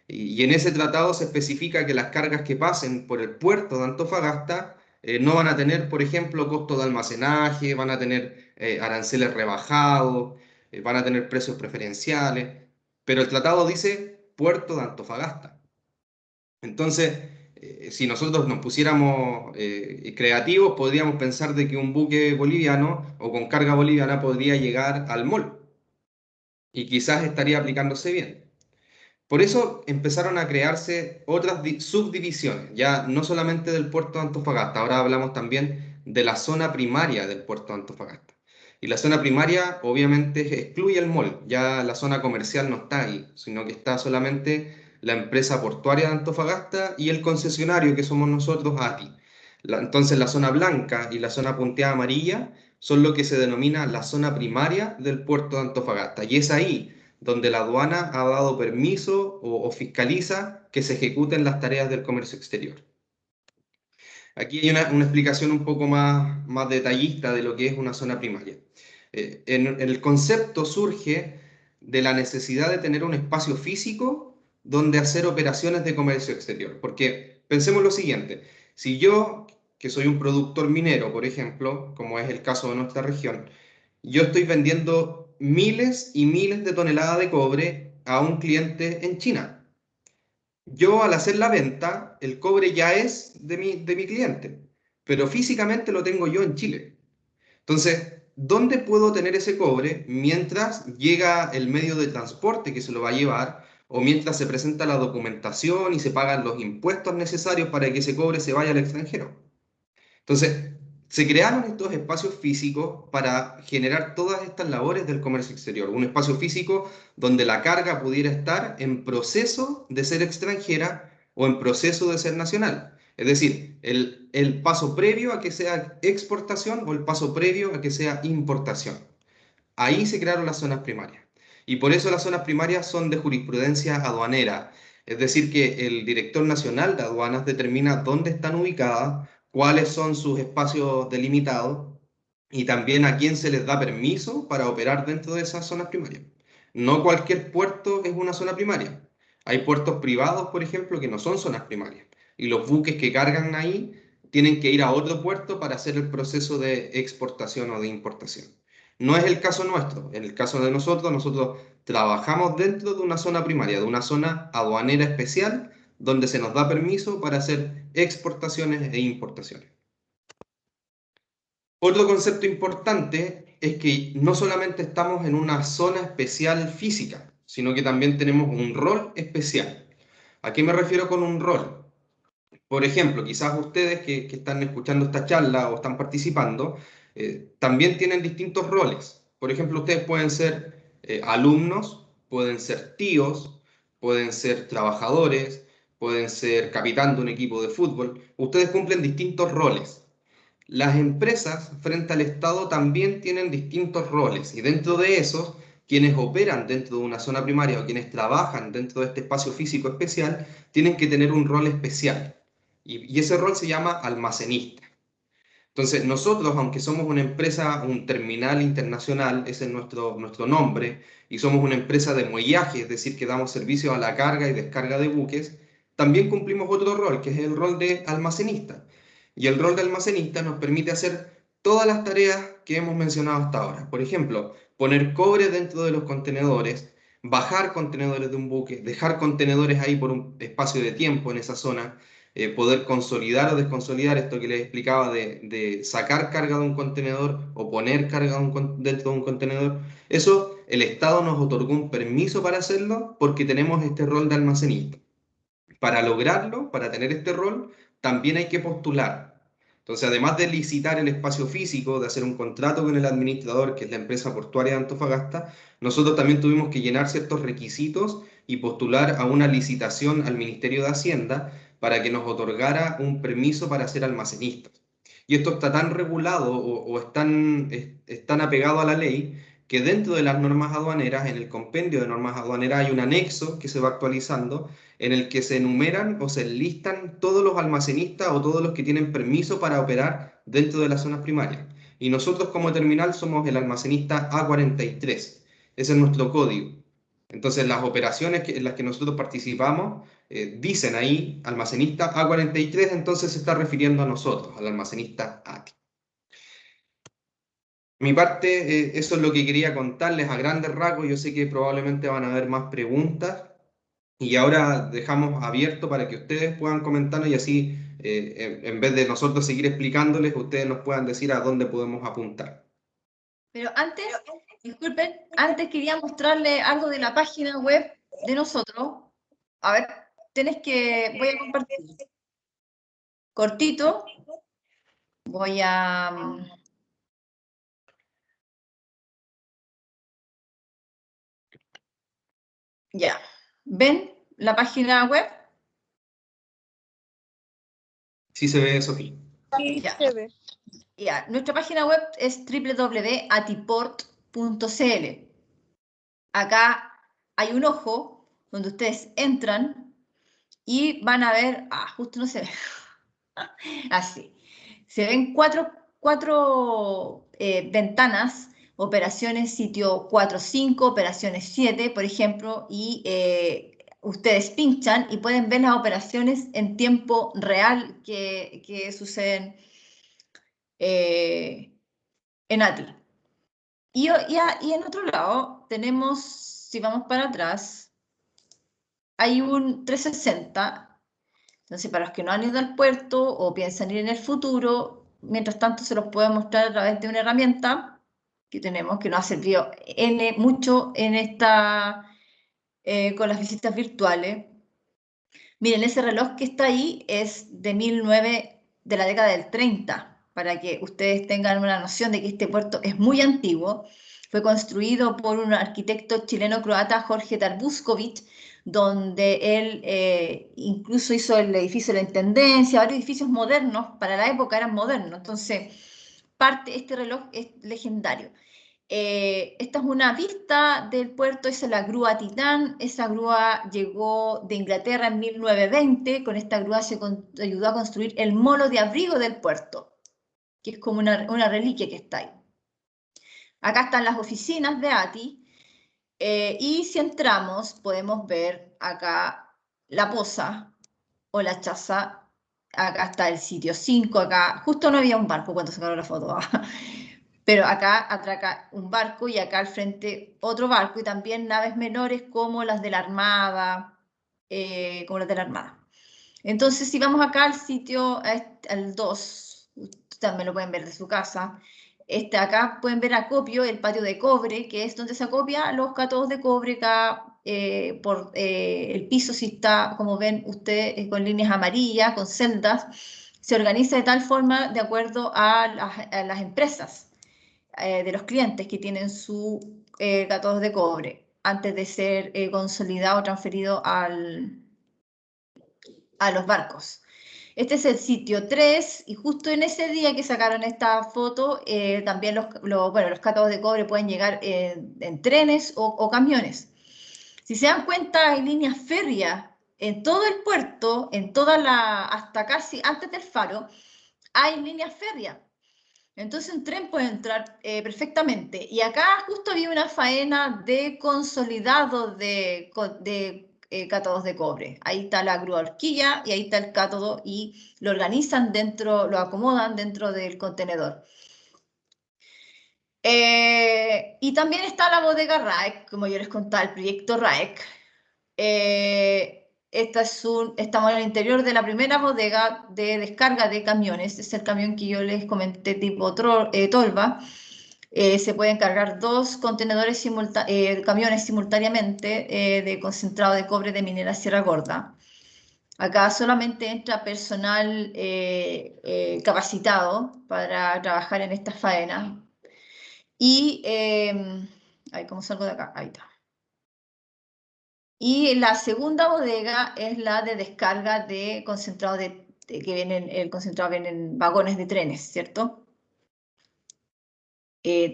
y en ese tratado se especifica que las cargas que pasen por el puerto de Antofagasta no van a tener, por ejemplo, costo de almacenaje, van a tener aranceles rebajados, van a tener precios preferenciales, pero el tratado dice puerto de Antofagasta. Entonces, si nosotros nos pusiéramos creativos, podríamos pensar de que un buque boliviano o con carga boliviana podría llegar al MOL y quizás estaría aplicándose bien. Por eso empezaron a crearse otras subdivisiones, ya no solamente del puerto de Antofagasta, ahora hablamos también de la zona primaria del puerto de Antofagasta. Y la zona primaria obviamente excluye el mall, ya la zona comercial no está ahí, sino que está solamente la empresa portuaria de Antofagasta y el concesionario que somos nosotros, ATI. Entonces la zona blanca y la zona punteada amarilla son lo que se denomina la zona primaria del puerto de Antofagasta. Y es ahí donde la aduana ha dado permiso o fiscaliza que se ejecuten las tareas del comercio exterior. Aquí hay una explicación un poco más detallista de lo que es una zona primaria. El concepto surge de la necesidad de tener un espacio físico donde hacer operaciones de comercio exterior. Porque pensemos lo siguiente, si yo, que soy un productor minero, por ejemplo, como es el caso de nuestra región, yo estoy vendiendo miles y miles de toneladas de cobre a un cliente en China. Yo al hacer la venta, el cobre ya es de mi cliente, pero físicamente lo tengo yo en Chile. Entonces, ¿dónde puedo tener ese cobre mientras llega el medio de transporte que se lo va a llevar o mientras se presenta la documentación y se pagan los impuestos necesarios para que ese cobre se vaya al extranjero? Entonces, se crearon estos espacios físicos para generar todas estas labores del comercio exterior. Un espacio físico donde la carga pudiera estar en proceso de ser extranjera o en proceso de ser nacional. Es decir, el paso previo a que sea exportación o el paso previo a que sea importación. Ahí se crearon las zonas primarias. Y por eso las zonas primarias son de jurisprudencia aduanera. Es decir, que el director nacional de aduanas determina dónde están ubicadas, cuáles son sus espacios delimitados y también a quién se les da permiso para operar dentro de esas zonas primarias. No cualquier puerto es una zona primaria. Hay puertos privados, por ejemplo, que no son zonas primarias. Y los buques que cargan ahí tienen que ir a otro puerto para hacer el proceso de exportación o de importación. No es el caso nuestro. En el caso de nosotros trabajamos dentro de una zona primaria, de una zona aduanera especial, donde se nos da permiso para hacer exportaciones e importaciones. Otro concepto importante es que no solamente estamos en una zona especial física, sino que también tenemos un rol especial. ¿A qué me refiero con un rol? Por ejemplo, quizás ustedes que están escuchando esta charla o están participando, también tienen distintos roles. Por ejemplo, ustedes pueden ser alumnos, pueden ser tíos, pueden ser trabajadores, pueden ser capitán de un equipo de fútbol. Ustedes cumplen distintos roles. Las empresas frente al Estado también tienen distintos roles y dentro de esos, quienes operan dentro de una zona primaria o quienes trabajan dentro de este espacio físico especial, tienen que tener un rol especial y ese rol se llama almacenista. Entonces, nosotros, aunque somos una empresa, un terminal internacional, ese es nuestro nombre, y somos una empresa de muellaje, es decir, que damos servicio a la carga y descarga de buques, también cumplimos otro rol, que es el rol de almacenista. Y el rol de almacenista nos permite hacer todas las tareas que hemos mencionado hasta ahora. Por ejemplo, poner cobre dentro de los contenedores, bajar contenedores de un buque, dejar contenedores ahí por un espacio de tiempo en esa zona, poder consolidar o desconsolidar esto que les explicaba de sacar carga de un contenedor o poner carga dentro de un contenedor. Eso el Estado nos otorgó un permiso para hacerlo porque tenemos este rol de almacenista. Para lograrlo, para tener este rol, también hay que postular. Entonces, además de licitar el espacio físico, de hacer un contrato con el administrador, que es la empresa portuaria de Antofagasta, nosotros también tuvimos que llenar ciertos requisitos y postular a una licitación al Ministerio de Hacienda para que nos otorgara un permiso para ser almacenistas. Y esto está tan regulado o es tan apegado a la ley que dentro de las normas aduaneras, en el compendio de normas aduaneras, hay un anexo que se va actualizando en el que se enumeran o se enlistan todos los almacenistas o todos los que tienen permiso para operar dentro de las zonas primarias. Y nosotros como terminal somos el almacenista A43. Ese es nuestro código. Entonces las operaciones en las que nosotros participamos dicen ahí almacenista A43, entonces se está refiriendo a nosotros, al almacenista ATI. Mi parte, eso es lo que quería contarles a grandes rasgos. Yo sé que probablemente van a haber más preguntas. Y ahora dejamos abierto para que ustedes puedan comentarnos y así, en vez de nosotros seguir explicándoles, ustedes nos puedan decir a dónde podemos apuntar.
Pero antes, disculpen, antes quería mostrarle algo de la página web de nosotros. A ver, voy a compartir. Cortito. Voy a Ya. ¿Ven la página web?
Sí se ve, Sofía.
Sí,
Ya.
se ve.
Ya. Nuestra página web es www.atiport.cl. Acá hay un ojo donde ustedes entran y van a ver, justo no se ve, así, se ven cuatro ventanas, operaciones sitio 4.5, operaciones 7, por ejemplo, y ustedes pinchan y pueden ver las operaciones en tiempo real que suceden en ATI. Y en otro lado tenemos, si vamos para atrás, hay un 360. Entonces, para los que no han ido al puerto o piensan ir en el futuro, mientras tanto se los puedo mostrar a través de una herramienta que tenemos, que nos ha servido mucho en con las visitas virtuales. Miren, ese reloj que está ahí es de de la década del 30, para que ustedes tengan una noción de que este puerto es muy antiguo. Fue construido por un arquitecto chileno-croata, Jorge Tarbuskovich, donde él incluso hizo el edificio de la Intendencia, varios edificios modernos, para la época eran modernos. Entonces, este reloj es legendario. Esta es una vista del puerto, esa es la grúa Titán. Esa grúa llegó de Inglaterra en 1920. Con esta grúa se ayudó a construir el molo de abrigo del puerto, que es como una reliquia que está ahí. Acá están las oficinas de ATI. Y si entramos, podemos ver acá la poza o la chaza. Acá está el sitio 5. Acá justo no había un barco cuando sacaron la foto. Pero acá atraca un barco y acá al frente otro barco y también naves menores como las de la Armada, Entonces, si vamos acá al sitio, al 2, ustedes también lo pueden ver de su casa. Acá pueden ver acopio, el patio de cobre, que es donde se acopia los cátodos de cobre acá por el piso, si está, como ven ustedes, con líneas amarillas, con celdas, se organiza de tal forma de acuerdo a las empresas de los clientes que tienen su cátodos de cobre antes de ser consolidado o transferido a los barcos. Este es el sitio 3 y justo en ese día que sacaron esta foto, también los cátodos de cobre pueden llegar en trenes o camiones. Si se dan cuenta, hay líneas férreas en todo el puerto, hasta casi antes del faro, hay líneas férreas. Entonces un tren puede entrar perfectamente. Y acá justo había una faena de consolidado de cátodos de cobre. Ahí está la grúa horquilla y ahí está el cátodo y lo organizan lo acomodan dentro del contenedor. Y también está la bodega RAEC, como yo les contaba, el proyecto RAEC. Estamos en el interior de la primera bodega de descarga de camiones. Es el camión que yo les comenté tipo Tolva. Se pueden cargar 2 camiones simultáneamente de concentrado de cobre de Minera Sierra Gorda. Acá solamente entra personal capacitado para trabajar en estas faenas. Y, ¿cómo salgo de acá? Ahí está. Y la segunda bodega es la de descarga de concentrado el concentrado viene en vagones de trenes, ¿cierto?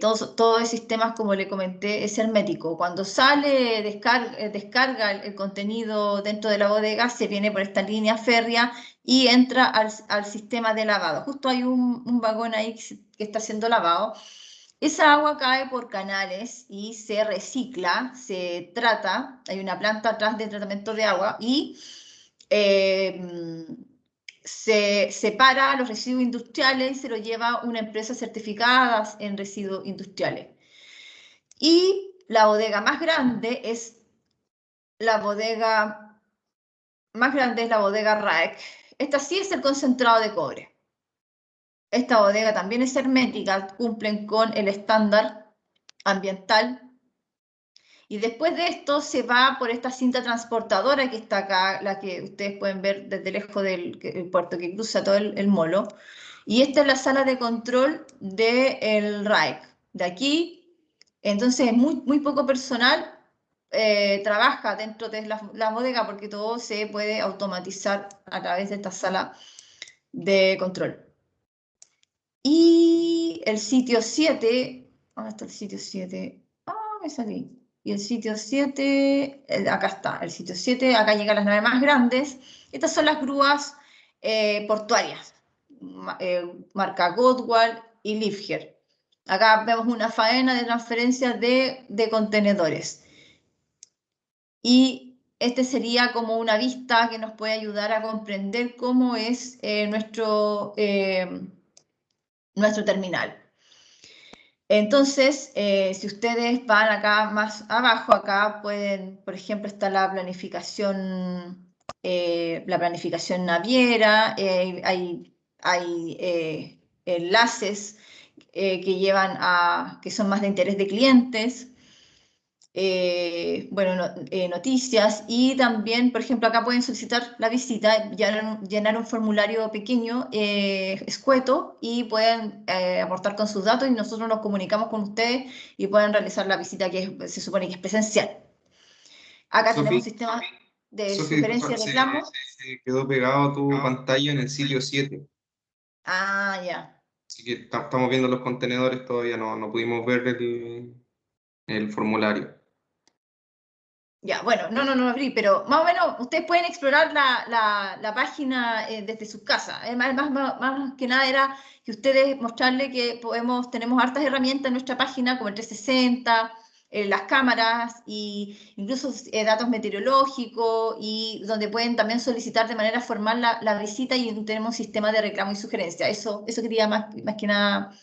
Todo el sistema, como le comenté, es hermético. Cuando sale, descarga el contenido dentro de la bodega, se viene por esta línea férrea y entra al sistema de lavado. Justo hay un vagón ahí que está siendo lavado. Esa agua cae por canales y se recicla, se trata, hay una planta atrás de tratamiento de agua y se separa los residuos industriales y se los lleva una empresa certificada en residuos industriales. Y la bodega más grande es la bodega RAEC. Esta sí es el concentrado de cobre. Esta bodega también es hermética, cumplen con el estándar ambiental. Y después de esto se va por esta cinta transportadora que está acá, la que ustedes pueden ver desde lejos del puerto que cruza todo el molo. Y esta es la sala de control del RAEC. De aquí, entonces es muy poco personal trabaja dentro de la bodega porque todo se puede automatizar a través de esta sala de control. Y el sitio 7, ¿dónde está el sitio 7? Ah, me salí. Y el sitio 7, acá está, el sitio 7, acá llegan las naves más grandes. Estas son las grúas portuarias, marca Godwall y Liebherr. Acá vemos una faena de transferencia de contenedores. Y este sería como una vista que nos puede ayudar a comprender cómo es nuestro terminal. Entonces, si ustedes van acá más abajo, acá pueden, por ejemplo, está la planificación naviera, hay enlaces que llevan que son más de interés de clientes. Noticias, y también, por ejemplo, acá pueden solicitar la visita, llenar un formulario pequeño, escueto, y pueden aportar con sus datos y nosotros nos comunicamos con ustedes y pueden realizar la visita se supone que es presencial. Acá tenemos un sistema de sugerencia y reclamo.
Se quedó pegado tu pantalla en el sitio 7.
Ah, ya.
Así que estamos viendo los contenedores, todavía no pudimos ver el formulario.
Ya, bueno, no lo abrí, pero más o menos ustedes pueden explorar la página desde sus casas. Más que nada era que ustedes mostrarle que tenemos hartas herramientas en nuestra página, como el 360, las cámaras, y incluso datos meteorológicos, y donde pueden también solicitar de manera formal la visita, y tenemos un sistema de reclamo y sugerencia. Eso quería más que nada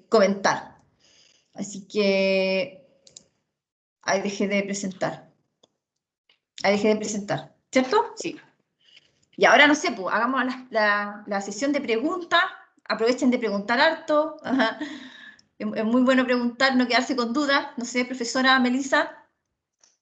comentar. Así que ahí dejé de presentar. ¿Cierto? Sí. Y ahora no sé, pues, hagamos la sesión de preguntas. Aprovechen de preguntar harto. Ajá. Es muy bueno preguntar, no quedarse con dudas. No sé, profesora Melissa.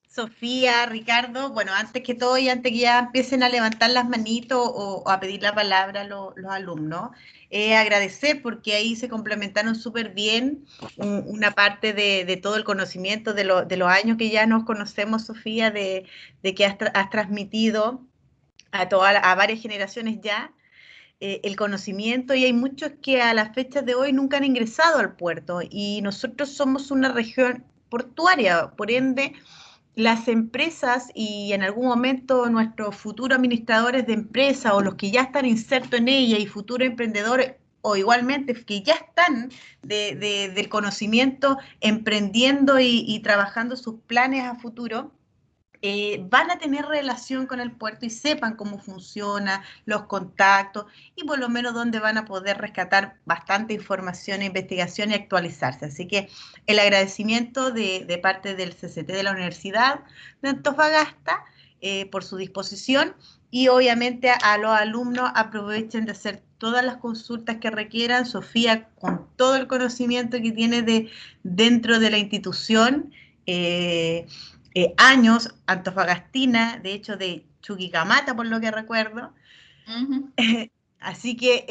Sofía, Ricardo, bueno, antes que todo y antes que ya empiecen a levantar las manitos o a pedir la palabra los alumnos, agradecer porque ahí se complementaron súper bien una parte de todo el conocimiento de los años que ya nos conocemos, Sofía, de que has transmitido a varias generaciones ya el conocimiento, y hay muchos que a las fechas de hoy nunca han ingresado al puerto, y nosotros somos una región portuaria, por ende las empresas y en algún momento nuestros futuros administradores de empresa o los que ya están insertos en ella y futuros emprendedores o igualmente que ya están del conocimiento emprendiendo y trabajando sus planes a futuro, van a tener relación con el puerto y sepan cómo funciona, los contactos y por lo menos dónde van a poder rescatar bastante información e investigación y actualizarse. Así que el agradecimiento de parte del CCT de la Universidad de Antofagasta por su disposición, y obviamente a los alumnos aprovechen de hacer todas las consultas que requieran. Sofía, con todo el conocimiento que tiene dentro de la institución, años, antofagastina, de hecho de Chuquicamata, por lo que recuerdo. Así que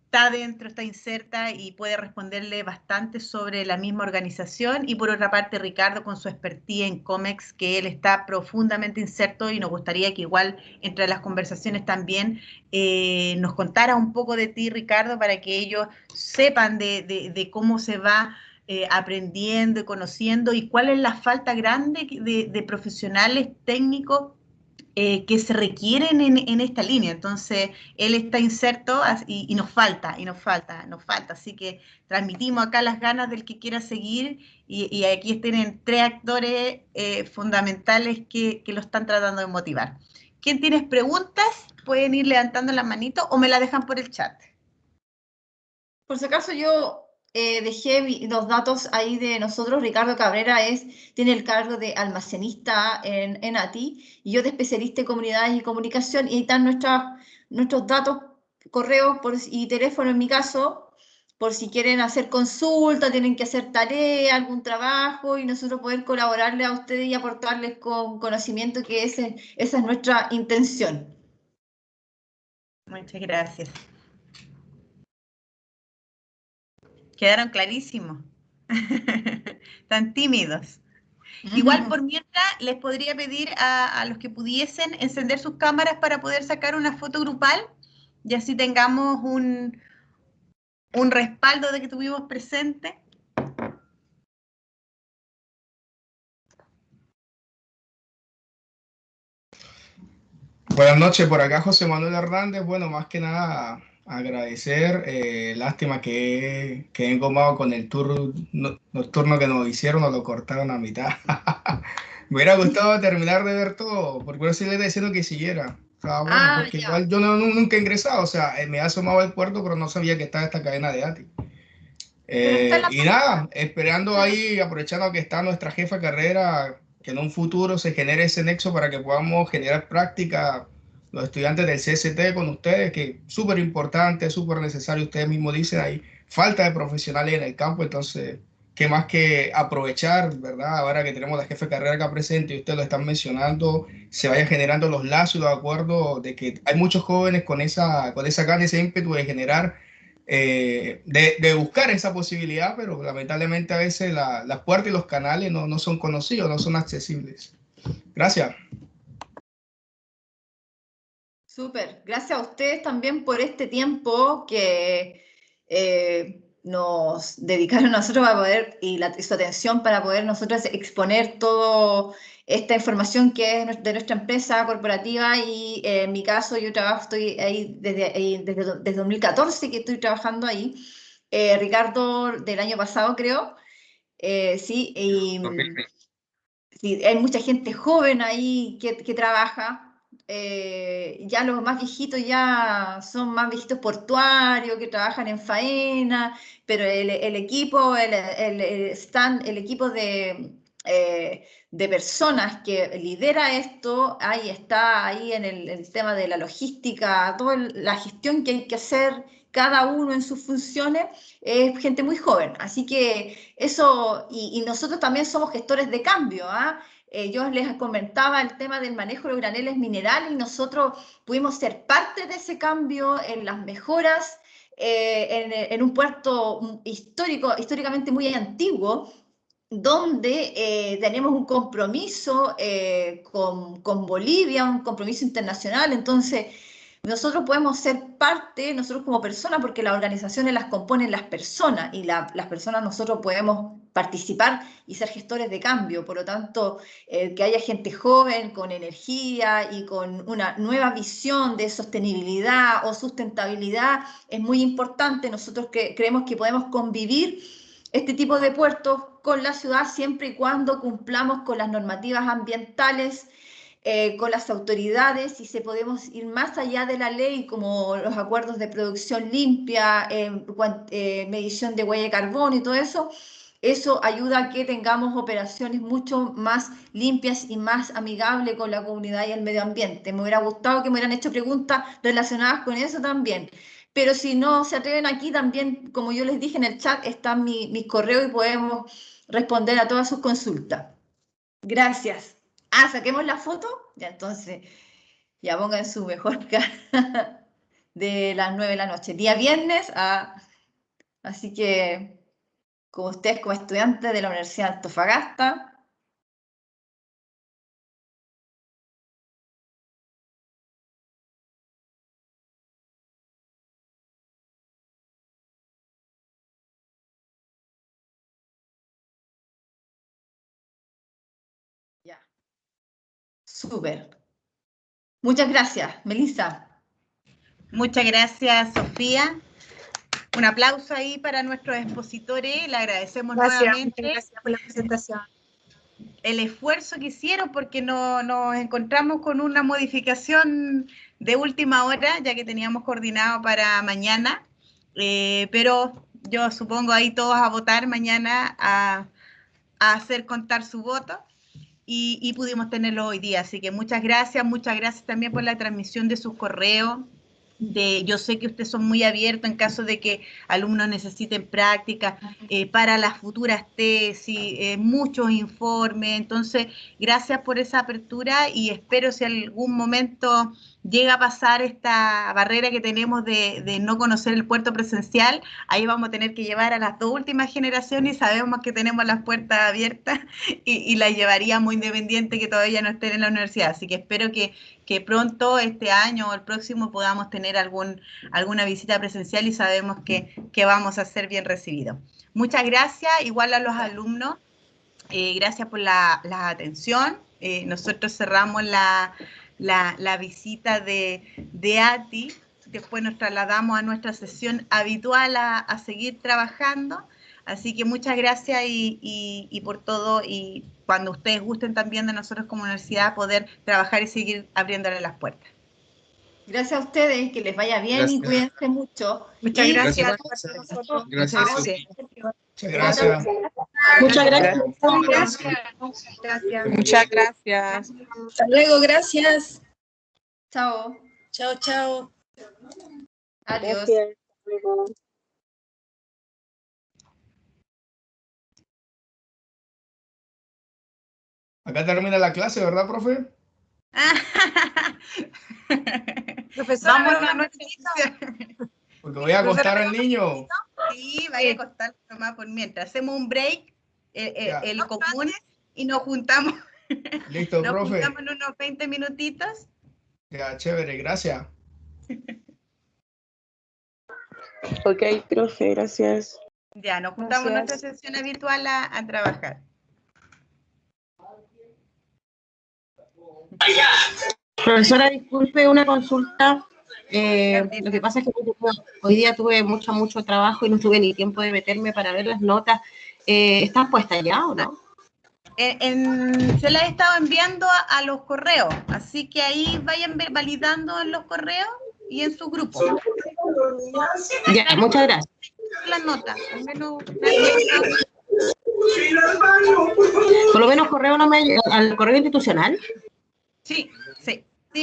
está dentro, está inserta y puede responderle bastante sobre la misma organización. Y por otra parte, Ricardo, con su expertise en COMEX, que él está profundamente inserto, y nos gustaría que igual entre las conversaciones también nos contara un poco de ti, Ricardo, para que ellos sepan de cómo se va aprendiendo y conociendo, y cuál es la falta grande de profesionales técnicos que se requieren en esta línea. Entonces, él está inserto y nos falta. Así que transmitimos acá las ganas del que quiera seguir, y aquí tienen 3 actores fundamentales que lo están tratando de motivar. ¿Quién tiene preguntas? Pueden ir levantando la manito o me la dejan por el chat.
Por si acaso yo dejé los datos ahí de nosotros. Ricardo Cabrera tiene el cargo de almacenista en ATI, y yo de especialista en comunidades y comunicación, y ahí están nuestros datos, correo y teléfono en mi caso, por si quieren hacer consulta, tienen que hacer tarea, algún trabajo, y nosotros poder colaborarle a ustedes y aportarles con conocimiento, que esa es nuestra intención.
Muchas gracias. Quedaron clarísimos. Tan tímidos. Igual por mientras les podría pedir a los que pudiesen encender sus cámaras para poder sacar una foto grupal y así tengamos un respaldo de que tuvimos presente.
Buenas noches, por acá José Manuel Hernández. Bueno, más que nada agradecer, lástima que he engomado con el tour nocturno que nos hicieron, nos lo cortaron a mitad. Me hubiera gustado terminar de ver todo, porque por eso le diciendo que siguiera. O sea, bueno, porque
ya.
igual yo nunca he ingresado, o sea, me he asomado al puerto, pero no sabía que estaba esta cadena de ATI.
Pero está en la
Y nada, esperando ahí, aprovechando que está nuestra jefa de carrera, que en un futuro se genere ese nexo para que podamos generar práctica los estudiantes del CST con ustedes, que es súper importante, súper necesario. Ustedes mismos dicen ahí, falta de profesionales en el campo, entonces, qué más que aprovechar, ¿verdad? Ahora que tenemos la jefa de carrera acá presente y ustedes lo están mencionando, se vayan generando los lazos y los acuerdos de que hay muchos jóvenes con esa gana, ese ímpetu de generar de buscar esa posibilidad, pero lamentablemente a veces las puertas y los canales no son conocidos, no son accesibles. Gracias.
Súper. Gracias a ustedes también por este tiempo que nos dedicaron a nosotros para poder, y su atención para poder nosotros exponer toda esta información que es de nuestra empresa corporativa y en mi caso yo estoy ahí desde 2014 que estoy trabajando ahí. Ricardo del año pasado creo, sí, y
2020.
sí, hay mucha gente joven ahí que trabaja. Ya los más viejitos ya son más viejitos portuarios que trabajan en faena, pero el equipo, el equipo de personas que lidera esto, ahí está, ahí en el tema de la logística, toda la gestión que hay que hacer cada uno en sus funciones, es gente muy joven. Así que eso, y nosotros también somos gestores de cambio, ¿ah? Yo les comentaba el tema del manejo de los graneles minerales y nosotros pudimos ser parte de ese cambio en las mejoras en un puerto históricamente muy antiguo, donde tenemos un compromiso con Bolivia, un compromiso internacional. Entonces, nosotros podemos ser parte, nosotros como personas, porque las organizaciones las componen las personas y las personas nosotros podemos participar y ser gestores de cambio. Por lo tanto, que haya gente joven con energía y con una nueva visión de sostenibilidad o sustentabilidad es muy importante. Nosotros creemos que podemos convivir este tipo de puertos con la ciudad siempre y cuando cumplamos con las normativas ambientales, con las autoridades, y si podemos ir más allá de la ley, como los acuerdos de producción limpia, medición de huella de carbono y todo eso. Eso ayuda a que tengamos operaciones mucho más limpias y más amigables con la comunidad y el medio ambiente. Me hubiera gustado que me hubieran hecho preguntas relacionadas con eso también. Pero si no se atreven aquí, también, como yo les dije en el chat, están mis correos y podemos responder a todas sus consultas. Gracias. Ah, saquemos la foto. Ya, entonces, ya pongan su mejor cara de las 9 de la noche. Día viernes, así que, como ustedes como estudiantes de la Universidad de Antofagasta, ya. Súper. Muchas gracias, Melissa.
Muchas gracias, Sofía. Un aplauso ahí para nuestros expositores. Le agradecemos nuevamente.
Gracias por la presentación.
El esfuerzo que hicieron porque nos encontramos con una modificación de última hora, ya que teníamos coordinado para mañana, pero yo supongo ahí todos a votar mañana a hacer contar su voto y pudimos tenerlo hoy día. Así que muchas gracias también por la transmisión de sus correos yo sé que ustedes son muy abiertos en caso de que alumnos necesiten práctica para las futuras tesis, muchos informes. Entonces, gracias por esa apertura y espero si algún momento llega a pasar esta barrera que tenemos de no conocer el puerto presencial, ahí vamos a tener que llevar a las 2 últimas generaciones y sabemos que tenemos las puertas abiertas y las llevaríamos independiente que todavía no estén en la universidad. Así que espero que pronto, este año o el próximo, podamos tener alguna visita presencial y sabemos que vamos a ser bien recibidos. Muchas gracias, igual a los alumnos, gracias por la atención. Nosotros cerramos la visita de ATI, después nos trasladamos a nuestra sesión habitual a seguir trabajando. Así que muchas gracias y por todo, y cuando ustedes gusten también de nosotros como universidad poder trabajar y seguir abriéndole las puertas.
Gracias a ustedes, que les vaya bien y cuídense mucho.
Muchas gracias.
Gracias.
Muchas gracias.
Muchas gracias.
Hasta luego, gracias.
Chao.
Chao, chao.
Adiós.
Gracias.
Acá termina la clase, ¿verdad, profe?
Profesora,
Vamos
pero
a nuestra sesión.
Porque voy a acostar al niño.
Sí, vaya a acostar nomás por mientras. Hacemos un break, el común, y nos juntamos.
Listo,
Nos
profe.
juntamos en unos 20 minutitos.
Ya, chévere, gracias.
Ok, profe, gracias.
Ya, nos juntamos en
Gracias.
nuestra sesión habitual a trabajar.
Profesora, disculpe una consulta. Lo que pasa es que hoy día tuve mucho trabajo y no tuve ni tiempo de meterme para ver las notas. ¿Están puestas ya o no?
Se las he estado enviando a los correos, así que ahí vayan validando en los correos y en su grupo.
Ya, muchas gracias.
Las notas, al menos.
Por lo menos correo no me ha llegado, al correo institucional.
Sí,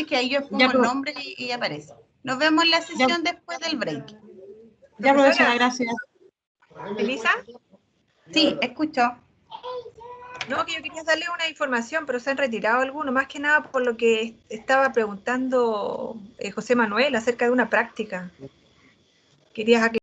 que ahí yo pongo el nombre y aparece. Nos vemos en la sesión después del break.
Ya, profesora, gracias.
¿Elisa?
Sí, escucho.
No, que yo quería darle una información, pero se han retirado algunos, más que nada por lo que estaba preguntando José Manuel acerca de una práctica. Querías aclarar.